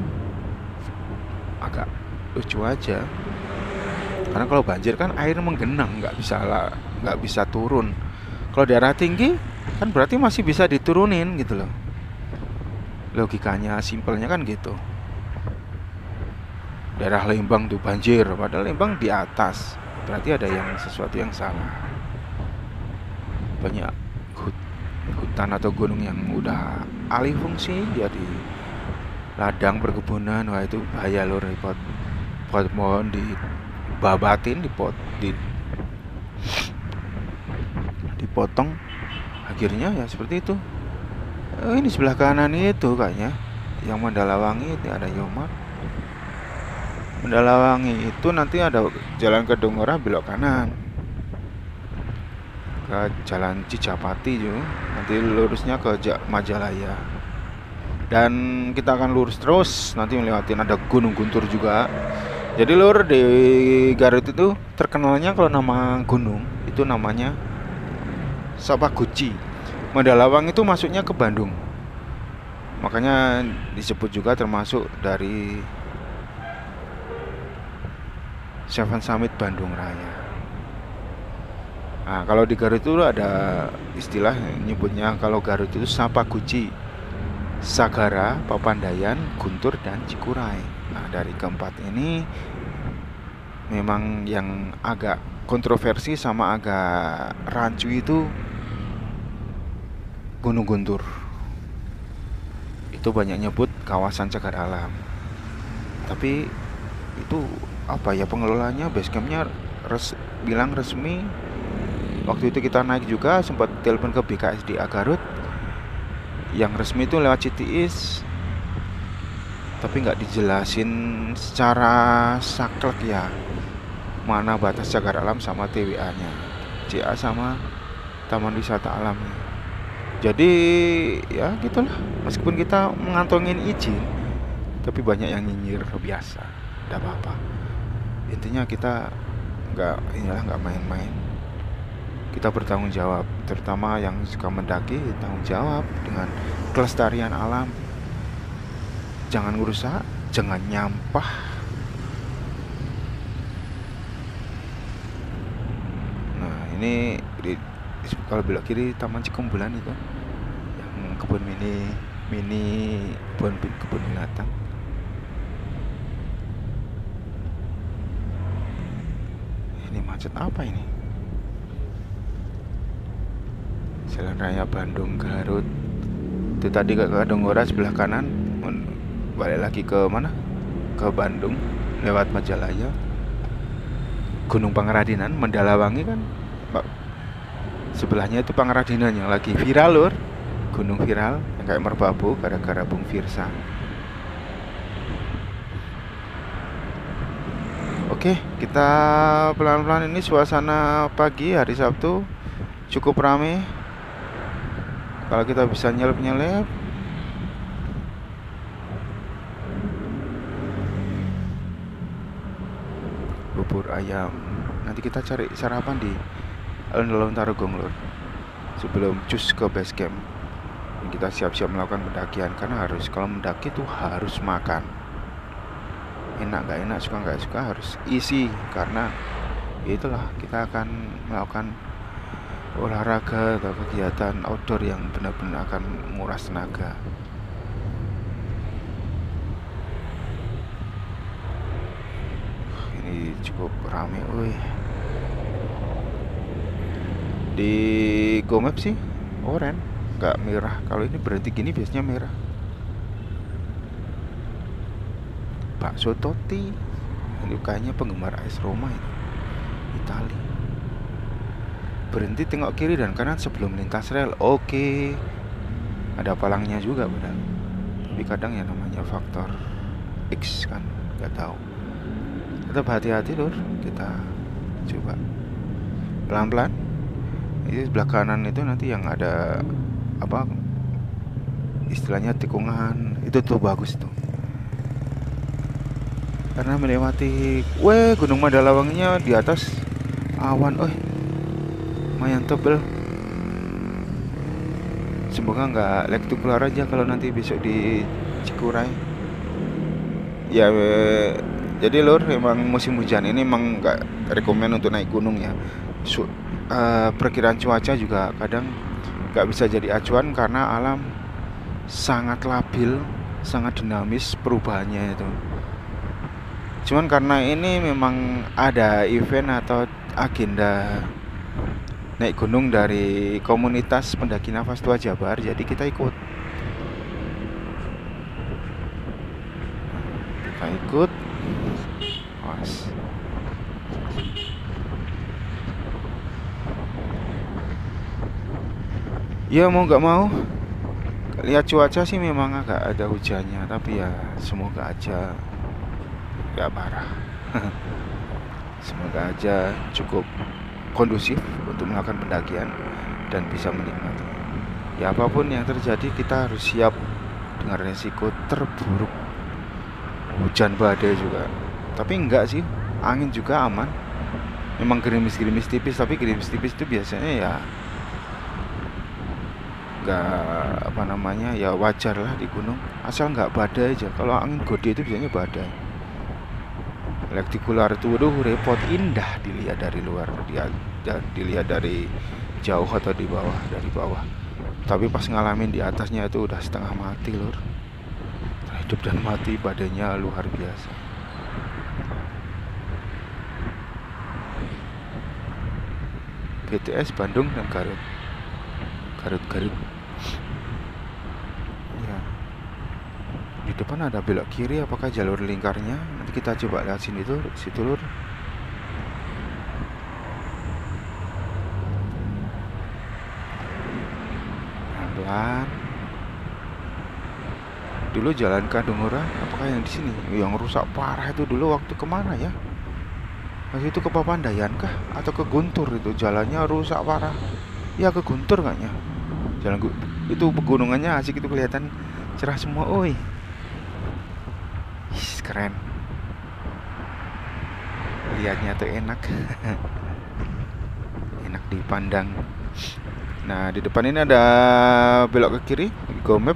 agak lucu aja, karena kalau banjir kan air menggenang, nggak bisa turun. Kalau daerah tinggi kan berarti masih bisa diturunin gitu loh. Logikanya simpelnya kan gitu. Daerah Lembang tuh banjir, padahal Lembang di atas, berarti ada sesuatu yang salah. Banyak hutan atau gunung yang udah alih fungsi jadi ladang perkebunan. Wah itu bahaya lho, repot. Pohon dibabatin, dipotong, akhirnya ya seperti itu. Ini sebelah kanan itu kayaknya yang Mandalawangi itu ada Yomar. Mandalawangi itu nanti ada jalan ke Donggora, belok kanan ke jalan Cijapati juga, nanti lurusnya ke Majalaya, dan kita akan lurus terus nanti melewatin ada Gunung Guntur juga. Jadi lur, di Garut itu terkenalnya kalau nama gunung itu namanya Sapaguchi. Mandalawang itu masuknya ke Bandung, makanya disebut juga termasuk dari Seven Summit Bandung Raya. Nah, kalau di Garut itu ada istilah nyebutnya, kalau Garut itu Sapaguchi, Sagara, Papandayan, Guntur, dan Cikuray. Nah, dari keempat ini memang yang agak kontroversi sama agak rancu itu Gunung Guntur. Itu banyak nyebut kawasan cagar alam. Tapi itu apa ya, pengelolanya, basecampnya bilang resmi. Waktu itu kita naik juga, sempat telepon ke BKSDA Garut. Yang resmi itu lewat CTIS, tapi nggak dijelasin secara saklek ya, mana batas cagar alam sama TWA-nya, CA sama Taman Wisata Alamnya. Jadi ya gitulah, meskipun kita mengantongin izin, tapi banyak yang nyinyir, biasa, tidak apa-apa. Intinya kita nggak main-main. Kita bertanggung jawab, terutama yang suka mendaki, tanggung jawab dengan kelestarian alam. Jangan ngerusak, jangan nyampah. Nah ini kalau belok kiri Taman Cikumbulan itu, yang kebun mini kebun binatang. Ini macet apa ini? Jalan Raya Bandung Garut. Itu tadi ke Donggora sebelah kanan, balik lagi ke mana? Ke Bandung lewat Majalaya. Gunung Pangeradinan, Mandalawangi kan sebelahnya itu Pangeradinan yang lagi viral lur. Gunung viral yang kayak merbabu gara-gara Bung Firsa. Oke, kita pelan-pelan. Ini suasana pagi hari Sabtu cukup ramai. Kalau kita bisa nyelip-nyelip. Bubur ayam. Nanti kita cari sarapan di alun-alun Tarogong lur, sebelum cus ke base camp. Kita siap-siap melakukan pendakian, karena harus, kalau mendaki tuh harus makan. Enak gak enak, suka gak suka, harus isi. Karena ya itulah, kita akan melakukan olahraga atau kegiatan outdoor yang benar-benar akan menguras tenaga. Ini cukup rame, wih. Di GoMap sih oranye, nggak merah. Kalau ini berhenti gini biasanya merah. Bakso Totti, ini kayaknya penggemar AS Roma itu, Itali. Berhenti tengok kiri dan kanan sebelum lintas rel. Oke, ada palangnya juga padahal. Tapi kadang ya namanya faktor X kan, nggak tahu. Tetap hati-hati lur, kita coba pelan-pelan. Ini sebelah kanan itu nanti yang ada apa istilahnya tikungan, itu tuh bagus tuh. Karena melewati Gunung Madalawangnya di atas awan, lumayan tebel. Semoga nggak lektukular aja kalau nanti besok di Cikuray. Ya, jadi lur, emang musim hujan ini emang nggak rekomen untuk naik gunung ya. Perkiraan cuaca juga kadang nggak bisa jadi acuan karena alam sangat labil, sangat dinamis perubahannya itu. Cuman karena ini memang ada event atau agenda naik gunung dari komunitas pendaki Nafas Tua Jabar, jadi kita ikut. Mas. Ya mau nggak mau, lihat cuaca sih memang agak ada hujannya, tapi ya semoga aja nggak parah. Semoga aja cukup kondusif untuk melakukan pendakian dan bisa menikmati. Ya apapun yang terjadi kita harus siap dengan resiko terburuk. Hujan badai juga, tapi enggak sih, angin juga aman. Memang gerimis-gerimis tipis, tapi gerimis tipis itu biasanya ya nggak ya wajar lah di gunung, asal nggak badai aja. Kalau angin gede itu biasanya badai. Lektikular itu repot, indah dilihat dari luar, dilihat dari jauh atau dari bawah. Tapi pas ngalamin di atasnya itu udah setengah mati lur. Hidup dan mati, badainya luar biasa. BTS Bandung dan Garut. Ya. Di depan ada belok kiri, apakah jalur lingkarnya? Nanti kita coba lihat sini tuh, situ lur. Pelan. Dulu jalan Kadungora, apakah yang di sini? Yang rusak parah itu dulu waktu kemana ya? Waktu itu ke Papandayan kah? Atau ke Guntur itu jalannya rusak parah. Ya ke Guntur kayaknya. Jalan itu pegunungannya asik, itu kelihatan cerah semua. Keren. Lihatnya tuh enak. Enak dipandang. Nah di depan ini ada belok ke kiri, GoMap.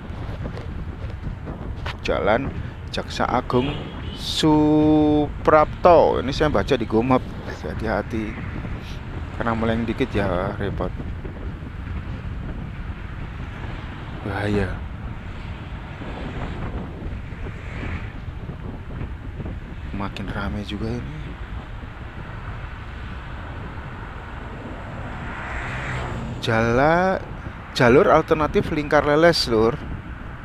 Jalan Jaksa Agung Suprapto. Ini saya baca di GoMap. Hati-hati, karena meleng dikit ya repot. Bahaya. Makin ramai juga ini. Jalur alternatif lingkar leles lur.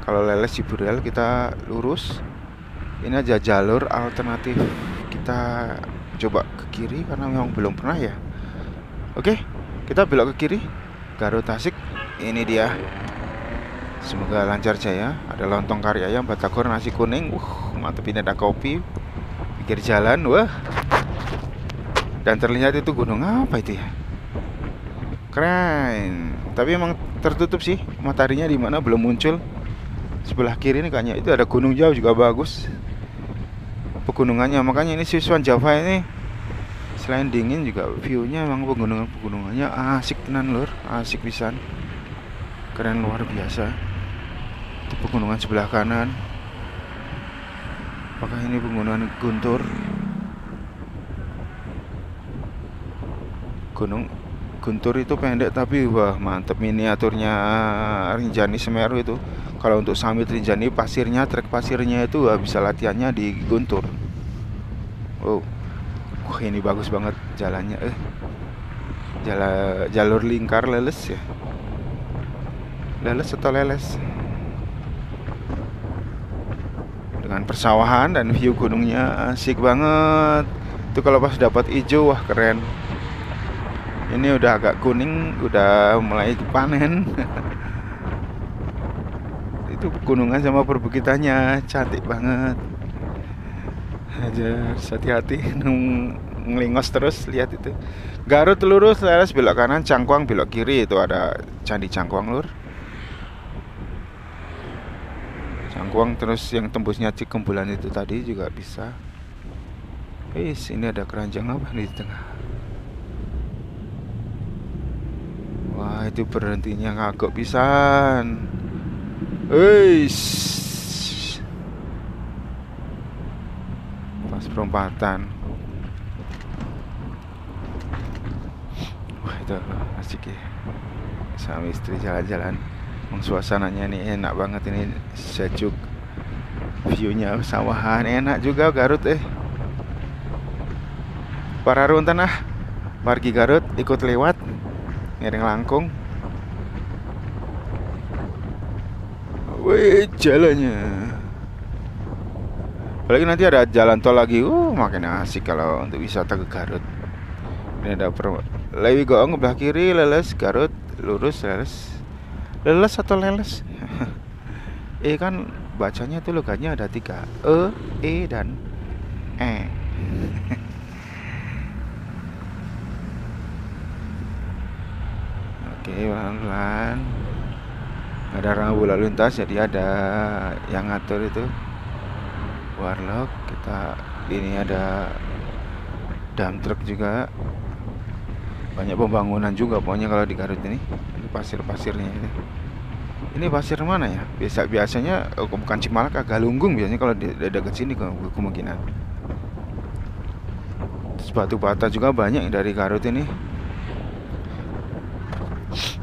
Kalau leles Ciburel kita lurus. Ini aja jalur alternatif. Kita coba ke kiri karena memang belum pernah ya. Oke, kita belok ke kiri. Garut Tasik. Ini dia. Semoga lancar jaya. Ada lontong kari ayam, batagor, nasi kuning. Mantep, ini ada kopi. Pikir jalan, Dan terlihat itu gunung apa itu ya? Keren. Tapi emang tertutup sih. Mataharinya di mana belum muncul. Sebelah kiri ini kayaknya itu ada gunung jauh juga bagus pegunungannya. Makanya ini Sichuan Java ini selain dingin juga view-nya emang pegunungannya asik tenan lur, asik pisan. Keren luar biasa. Itu pegunungan sebelah kanan. Apakah ini pegunungan Guntur? Guntur itu pendek tapi wah mantep miniaturnya Rinjani Semeru itu. Kalau untuk Summit Rinjani pasirnya, trek pasirnya itu bisa latihannya di Guntur. Oh, wah ini bagus banget jalannya. Jalur lingkar leles ya. Leles atau leles? Dengan persawahan dan view gunungnya asik banget. Itu kalau pas dapat hijau wah keren. Ini udah agak kuning, udah mulai panen. Itu gunungan sama perbukitannya cantik banget. Aja hati-hati ngelingos terus lihat itu. Garut lurus leres belok kanan, Cangkuang belok kiri, itu ada Candi Cangkuang lur. Cangkuang terus yang tembusnya Cikembulan itu tadi juga bisa. Ini ada keranjang apa di tengah. Wah itu berhentinya kagok pisan. Pas perempatan. Wah itu asik ya. Sama istri jalan-jalan. Suasananya nih enak banget ini, sejuk. Viewnya sawahan enak juga Garut Para run tanah Margi Garut ikut lewat ngiring langkung. Wih jalannya. Apalagi nanti ada jalan tol lagi. Makin asik kalau untuk wisata ke Garut. Ini ada Lewi Goong belah kiri, leles Garut lurus leles. Leles atau leles? Kan bacanya tuh logatnya ada 3, E dan E. Oke, pelan-pelan. Ada rambu lalu lintas, jadi ada yang ngatur itu. Warlock, ini ada dump truck juga. Banyak pembangunan juga pokoknya kalau di Garut ini. Pasir-pasirnya ini. Ini pasir mana ya? Biasanya bukan Cimalaka, Galunggung biasanya kalau di dekat sini kemungkinan. Terus batu bata juga banyak dari Garut ini.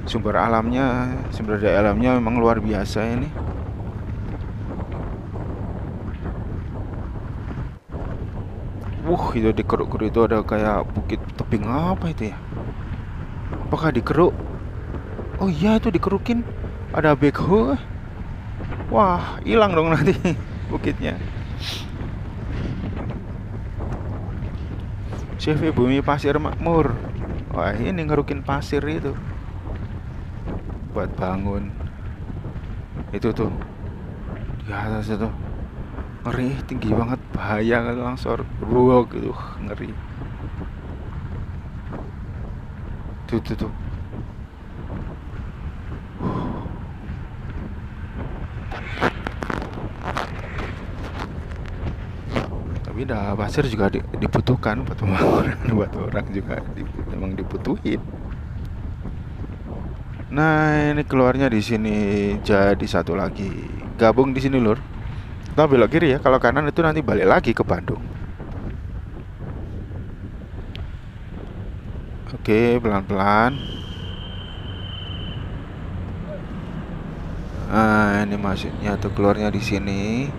Sumber daya alamnya memang luar biasa ini. Itu di keruk-keruk itu ada kayak bukit tebing apa itu ya? Apakah dikeruk? Oh iya itu dikerukin. Ada backhoe. Wah hilang dong nanti bukitnya. CV Bumi Pasir Makmur. Wah ini ngerukin pasir itu buat bangun. Itu tuh di atas itu ngeri, tinggi banget, bahaya kalau langsor ruwet gitu, ngeri. Tuh. Tapi dah pasir juga dibutuhkan buat pembangunan, buat orang juga memang dibutuhin. Nah ini keluarnya di sini jadi satu lagi, gabung di sini lur. Kita belok kiri ya, kalau kanan itu nanti balik lagi ke Bandung. Oke pelan-pelan. Nah ini masuknya tuh keluarnya di sini.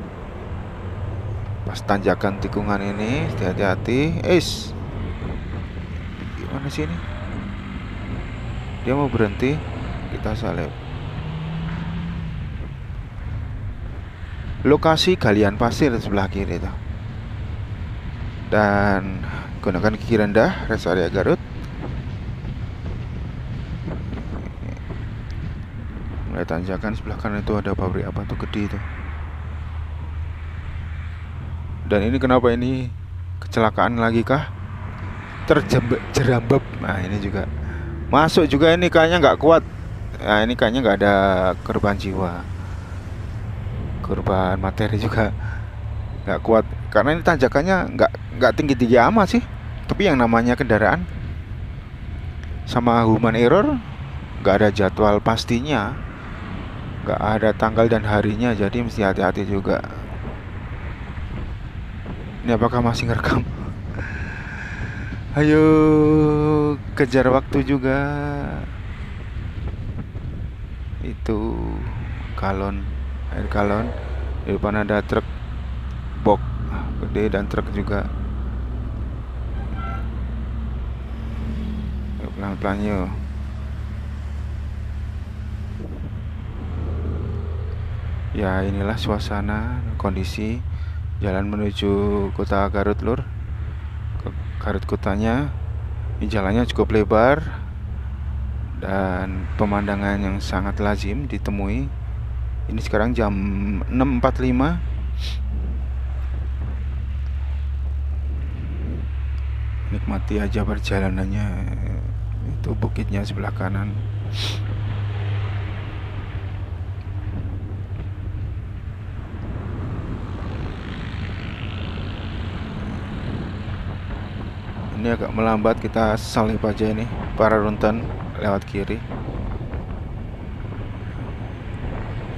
Pas tanjakan tikungan ini, hati-hati. Gimana sih ini? Dia mau berhenti, kita salib. Lokasi galian pasir di sebelah kiri itu. Dan gunakan gigi rendah, rest area Garut. Mulai tanjakan sebelah kanan itu ada pabrik apa tuh gede itu. Dan ini kenapa ini kecelakaan lagi kah? Terjerambab. Nah ini juga masuk juga, ini kayaknya nggak kuat. Nah ini kayaknya nggak ada korban jiwa, korban materi juga nggak kuat karena ini tanjakannya nggak tinggi amat sih. Tapi yang namanya kendaraan sama human error nggak ada jadwal pastinya, nggak ada tanggal dan harinya, jadi mesti hati-hati juga. Ini apakah masih ngerekam? Ayo kejar waktu juga. Itu galon, air galon. Di depan ada truk box gede dan truk juga. Yuk, pelan-pelan yuk. Ya inilah suasana kondisi jalan menuju kota Garut Lur. Garut kotanya. Ini jalannya cukup lebar dan pemandangan yang sangat lazim ditemui. Ini sekarang jam 6.45. Nikmati aja perjalanannya. Itu bukitnya sebelah kanan. Ini agak melambat, kita salip aja ini para runten lewat kiri.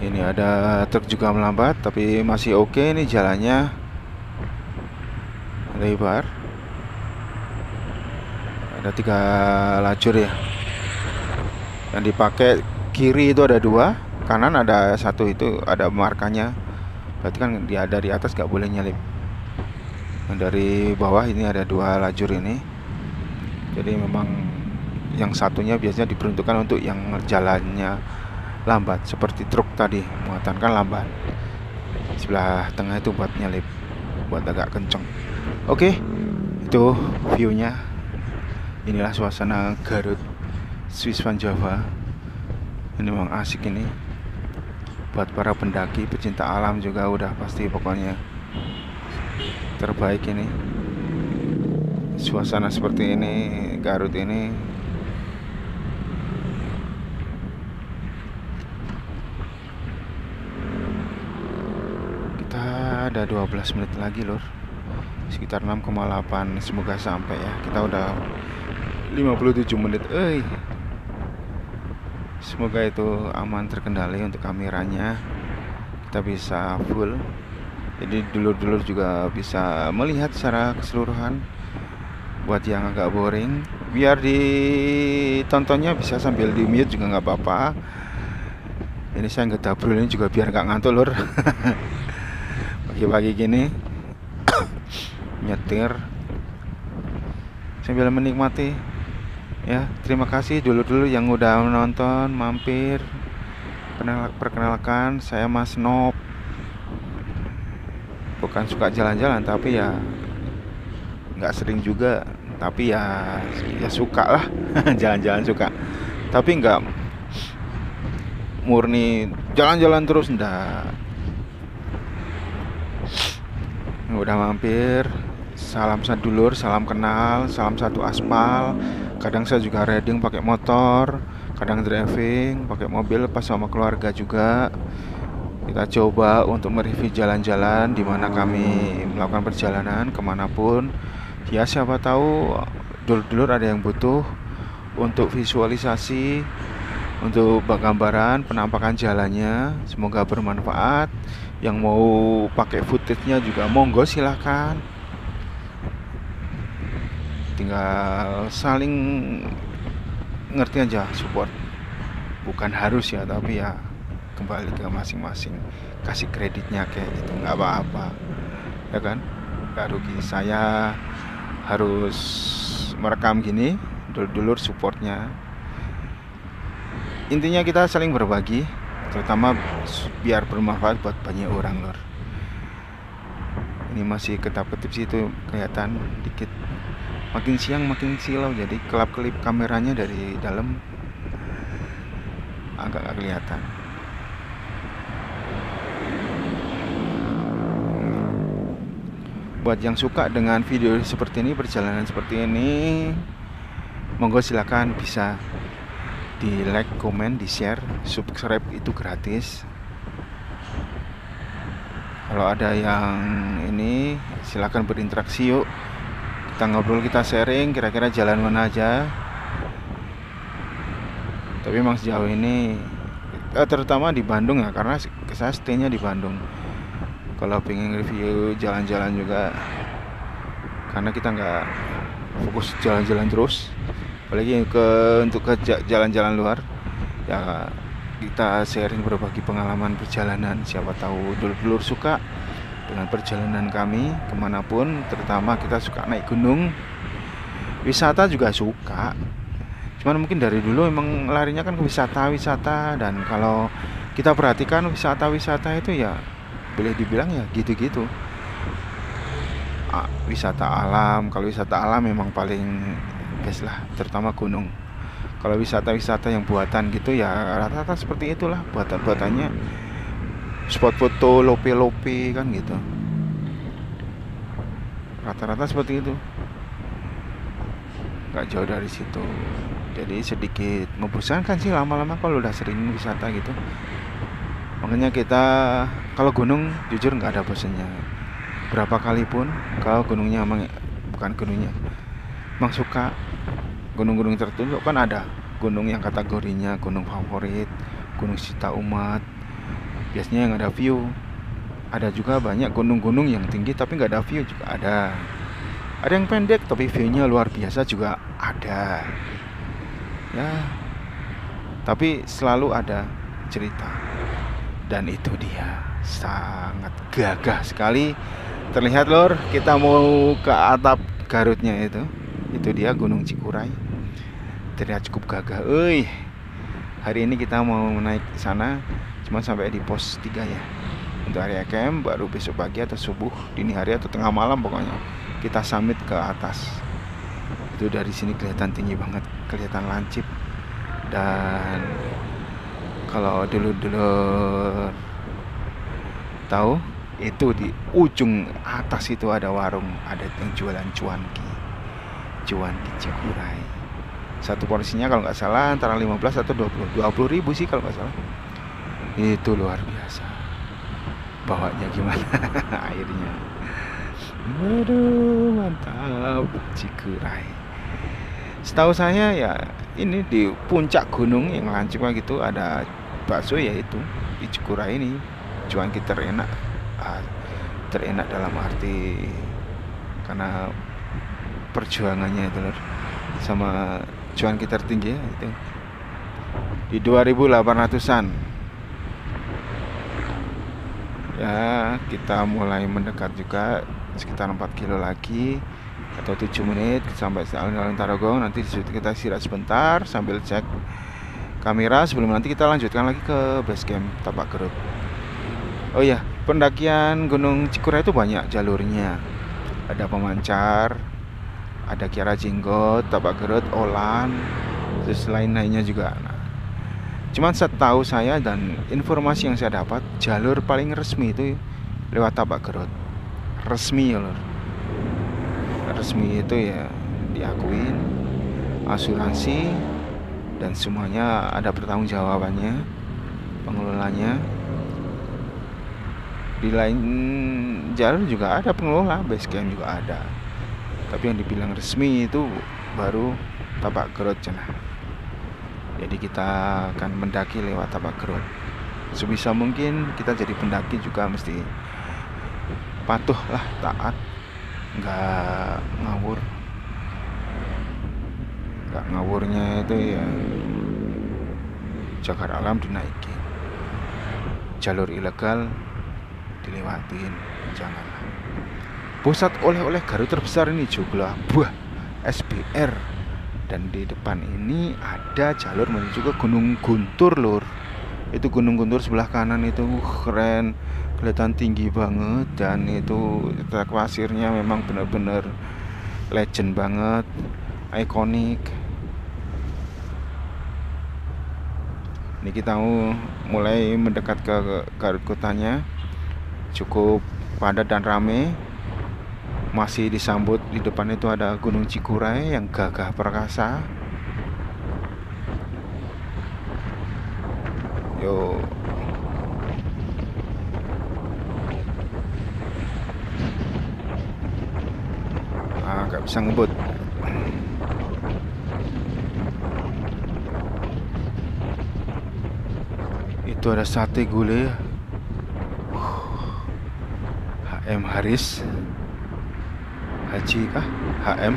Ini ada truk juga melambat, tapi masih oke nih jalannya lebar. Ada 3 lajur ya. Yang dipakai kiri itu ada 2, kanan ada 1, itu ada markanya. Berarti kan dia ada di atas nggak boleh nyelip. Dari bawah ini ada 2 lajur ini. Jadi memang yang satunya biasanya diperuntukkan untuk yang jalannya lambat, seperti truk tadi muatan kan lambat. Sebelah tengah itu buat nyelip, buat agak kenceng. Oke, itu viewnya. Inilah suasana Garut Swiss Van Java. Ini memang asik ini. Buat para pendaki, pecinta alam juga udah pasti pokoknya terbaik ini. Suasana seperti ini Garut ini. Kita ada 12 menit lagi Lur, sekitar 6,8. Semoga sampai ya. Kita udah 57 menit. Semoga itu aman, terkendali untuk kameranya. Kita bisa full, jadi dulur-dulur juga bisa melihat secara keseluruhan. Buat yang agak boring, biar ditontonnya bisa sambil di mute juga nggak apa-apa. Ini saya nggak dabrul ini juga biar nggak ngantuk Lur. Pagi-pagi gini nyetir sambil menikmati ya. Terima kasih dulu-dulu yang udah menonton, mampir. Perkenalkan, saya Mas Nop. Bukan suka jalan-jalan, tapi ya nggak sering juga, tapi ya suka lah. Jalan-jalan suka, tapi nggak murni jalan-jalan terus, ndak. Udah mampir, salam sadulur, salam kenal, salam satu aspal. Kadang saya juga riding pakai motor, kadang driving pakai mobil pas sama keluarga juga. Kita coba untuk mereview jalan-jalan di mana kami melakukan perjalanan kemanapun. Ya siapa tahu dulur-dulur ada yang butuh untuk visualisasi, untuk gambaran penampakan jalannya. Semoga bermanfaat. Yang mau pakai footage-nya juga monggo silahkan. Tinggal saling ngerti aja, support. Bukan harus ya, tapi ya kembali ke masing-masing, kasih kreditnya kayak gitu, nggak apa-apa ya kan, nggak rugi. Saya harus merekam gini, dulur-dulur supportnya. Intinya kita saling berbagi, terutama biar bermanfaat buat banyak orang Lur. Ini masih ketap-ketip sih, itu kelihatan dikit. Makin siang makin silau, jadi kelap-kelip kameranya dari dalam agak nggak kelihatan. Buat yang suka dengan video seperti ini, perjalanan seperti ini, monggo silakan bisa di like, komen, di share, subscribe itu gratis. Kalau ada yang ini silakan berinteraksi, yuk kita ngobrol, kita sharing kira-kira jalan mana aja. Tapi memang sejauh ini terutama di Bandung ya, karena saya stay-nya di Bandung. Kalau pengen review jalan-jalan juga, karena kita nggak fokus jalan-jalan terus, apalagi untuk ke jalan-jalan luar ya. Kita sharing berbagi pengalaman perjalanan, siapa tahu dulur-dulur suka dengan perjalanan kami kemanapun. Terutama kita suka naik gunung, wisata juga suka, cuman mungkin dari dulu emang larinya kan ke wisata-wisata. Dan kalau kita perhatikan wisata-wisata itu ya boleh dibilang ya gitu-gitu. Wisata alam, kalau wisata alam memang paling best lah, terutama gunung. Kalau wisata-wisata yang buatan gitu ya rata-rata seperti itulah buatan-buatannya, spot foto lope-lope kan gitu, rata-rata seperti itu, nggak jauh dari situ. Jadi sedikit membosankan sih lama-lama kalau udah sering wisata gitu. Makanya kita kalau gunung jujur nggak ada bosannya, berapa kali pun. Kalau gunungnya emang bukan gunungnya emang suka, gunung-gunung tertentu kan ada gunung yang kategorinya gunung favorit, gunung Cita Umat, biasanya yang ada view. Ada juga banyak gunung-gunung yang tinggi tapi nggak ada view juga ada yang pendek tapi view-nya luar biasa juga ada ya. Tapi selalu ada cerita, dan itu dia sangat gagah sekali. Terlihat lor, kita mau ke atap Garutnya itu dia Gunung Cikuray, terlihat cukup gagah. Hari ini kita mau naik sana, cuma sampai di pos 3 ya untuk area camp. Baru besok pagi atau subuh dini hari atau tengah malam pokoknya kita summit ke atas. Itu dari sini kelihatan tinggi banget, kelihatan lancip. Dan kalau dulu tahu, itu di ujung atas itu ada warung, ada yang jualan cuanki Cikuray. Satu porsinya kalau nggak salah antara 15 atau 20 ribu sih kalau nggak salah. Itu luar biasa, bawanya gimana airnya, aduh mantap. Cikuray setahu saya ya ini di puncak gunung yang lancip gitu ada bakso, yaitu di Cikuray ini cuanki terenak. Terenak dalam arti karena perjuangannya itu loh, sama cuanki tertinggi ya, itu di 2800-an ya. Kita mulai mendekat juga, sekitar 4 kilo lagi atau 7 menit sampai alun-alun Tarogong. Nanti kita istirahat sebentar sambil cek kamera sebelum nanti kita lanjutkan lagi ke base camp Tapak Gerut. Oh iya, pendakian Gunung Cikuray itu banyak jalurnya. Ada pemancar, ada Kiara Jenggot, Tapak Gerut, Olan, terus lain-lainnya juga. Cuman setahu saya dan informasi yang saya dapat, jalur paling resmi itu lewat Tapak Gerut. Resmi ya lor. Resmi itu ya diakuin, asuransi dan semuanya ada pertanggungjawabannya, pengelolanya. Di lain jalur juga ada pengelola, base camp juga ada. Tapi yang dibilang resmi itu baru Tapak Gerut cenah. Jadi kita akan mendaki lewat Tapak Gerut. Sebisa mungkin kita jadi pendaki juga mesti patuh lah, taat, nggak ngawur. Nggak ngawurnya itu ya cagar alam dinaikin, jalur ilegal dilewatin, janganlah. Pusat oleh-oleh Garut terbesar ini juga buah SBR, dan di depan ini ada jalur menuju ke Gunung Guntur lur. Itu Gunung Guntur sebelah kanan itu keren, kelihatan tinggi banget, dan itu trek pasirnya memang benar-benar legend banget, ikonik. Ini kita mau mulai mendekat ke Garut kotanya. Cukup padat dan rame. Masih disambut di depan itu ada Gunung Cikuray yang gagah perkasa. Yo. Gak bisa ngebut. Itu ada sate gulai HM Haris Haji kah? HM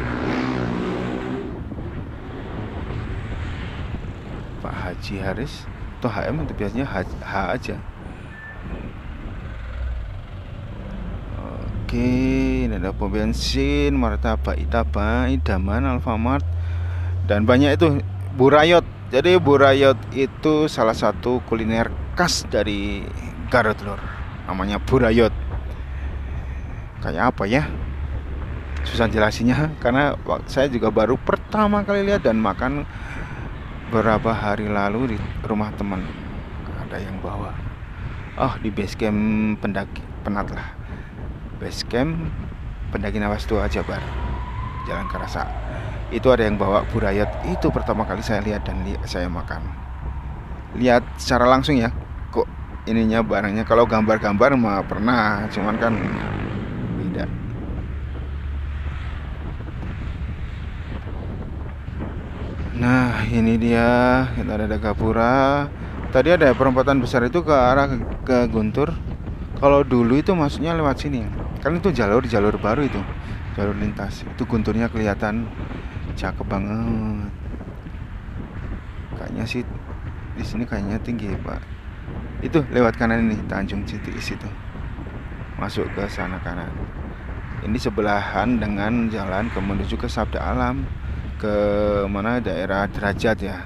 Pak Haji Haris atau HM, itu biasanya H aja. Oke, ini ada pom bensin, Martabak Itaban, Idaman, Alfamart, dan banyak itu. Burayot. Jadi Burayot itu salah satu kuliner khas dari Garut Lur. Namanya Burayot. Kayak apa ya? Susah jelasinnya karena saya juga baru pertama kali lihat dan makan beberapa hari lalu di rumah teman. Ada yang bawa. Oh, di base camp pendaki penat lah. Base camp pendaki Nawas Tua Jabar, Jalan Karasa. Itu ada yang bawa Burayot. Itu pertama kali saya lihat dan saya makan. Lihat secara langsung ya, kok ininya barangnya. Kalau gambar-gambar mah pernah, cuman kan beda. Nah, ini dia, kita ada Gapura. Tadi ada perempatan besar itu ke arah ke Guntur. Kalau dulu itu maksudnya lewat sini. Kan itu jalur baru itu. Jalur lintas. Itu Gunturnya kelihatan cakep banget. Kayaknya sih di sini kayaknya tinggi, Pak. Itu lewat kanan ini, Tanjung Citiis itu. Masuk ke sana kanan. Ini sebelahan dengan jalan menuju ke Sabda Alam, ke mana daerah Derajat ya.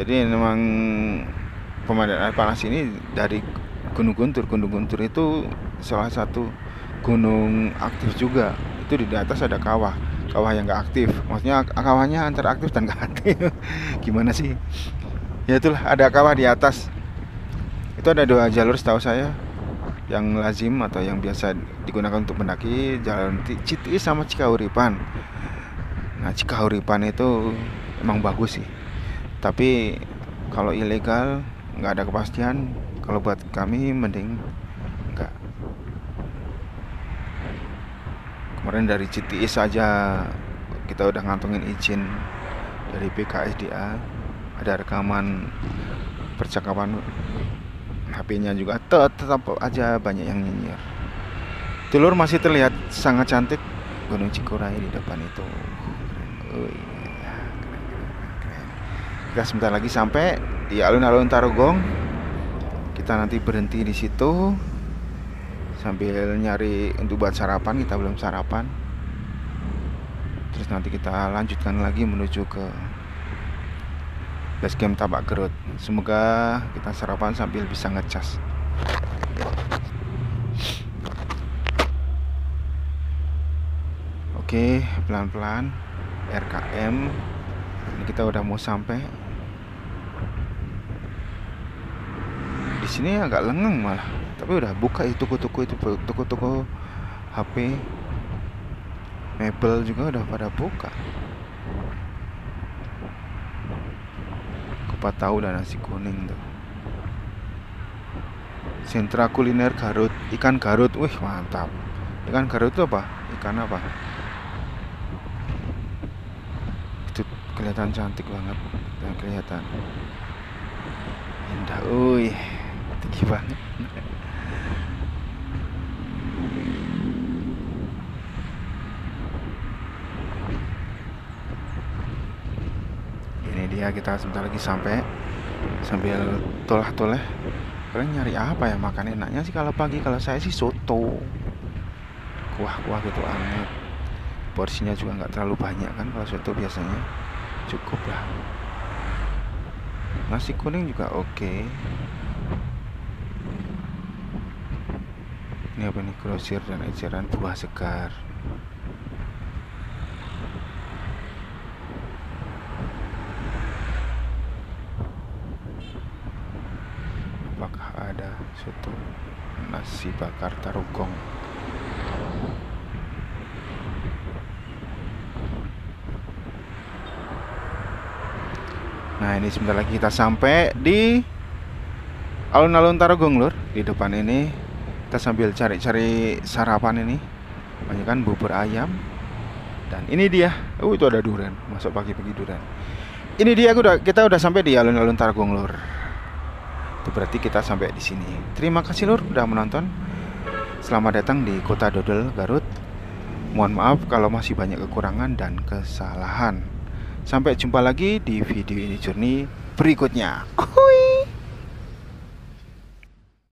Jadi memang pemandangan panas ini dari Gunung Guntur. Gunung Guntur itu salah satu gunung aktif juga. Itu di atas ada kawah yang nggak aktif. Maksudnya kawahnya antara aktif dan nggak aktif. Gimana sih? Ya itulah, ada kawah di atas. Itu ada 2 jalur setahu saya, yang lazim atau yang biasa digunakan untuk mendaki, jalan Citiis sama Cikahuripan. Nah, Cikahuripan itu emang bagus sih. Tapi kalau ilegal nggak ada kepastian. Kalau buat kami mending enggak. Kemarin dari Citiis saja kita udah ngantongin izin dari BKSDA. Ada rekaman percakapan HP-nya juga, tetap aja banyak yang nyinyir. Telur masih terlihat sangat cantik Gunung Cikuray di depan itu. Keren. Kita sebentar lagi sampai di alun-alun Tarogong. Kita nanti berhenti di situ sambil nyari untuk buat sarapan. Kita belum sarapan. Terus nanti kita lanjutkan lagi menuju ke base camp Tabak Gerut. Semoga kita sarapan sambil bisa ngecas. Oke, pelan-pelan RKM. Ini kita udah mau sampai. Di sini agak lengang malah, tapi udah buka itu toko-toko HP, mebel juga udah pada buka. Kupat tahu dan nasi kuning tuh. Sentra kuliner Garut, ikan Garut, wih mantap. Ikan Garut itu apa? Ikan apa? Itu kelihatan cantik banget dan kelihatan indah. Wih, tinggi banget. Ini dia, kita sebentar lagi sampai. Sambil tolah-toleh. Kalian nyari apa ya makan enaknya sih kalau pagi? Kalau saya sih soto, kuah-kuah gitu anget. Porsinya juga nggak terlalu banyak kan kalau soto, biasanya cukup lah. Nasi kuning juga oke. Ini apa nih? Grosir dan eceran buah segar. Apakah ada soto, nasi bakar Tarogong? Nah, ini sebentar lagi kita sampai di alun-alun Tarogong Lur. Di depan ini kita sambil cari-cari sarapan ini. Banyak kan bubur ayam. Dan ini dia. Itu ada durian. Masuk pagi-pagi durian. Ini dia, kita udah sampai di alun-alun Tarogong Lur. Itu berarti kita sampai di sini. Terima kasih Lur udah menonton. Selamat datang di Kota Dodol, Garut. Mohon maaf kalau masih banyak kekurangan dan kesalahan. Sampai jumpa lagi di video ini Journey berikutnya. Kui.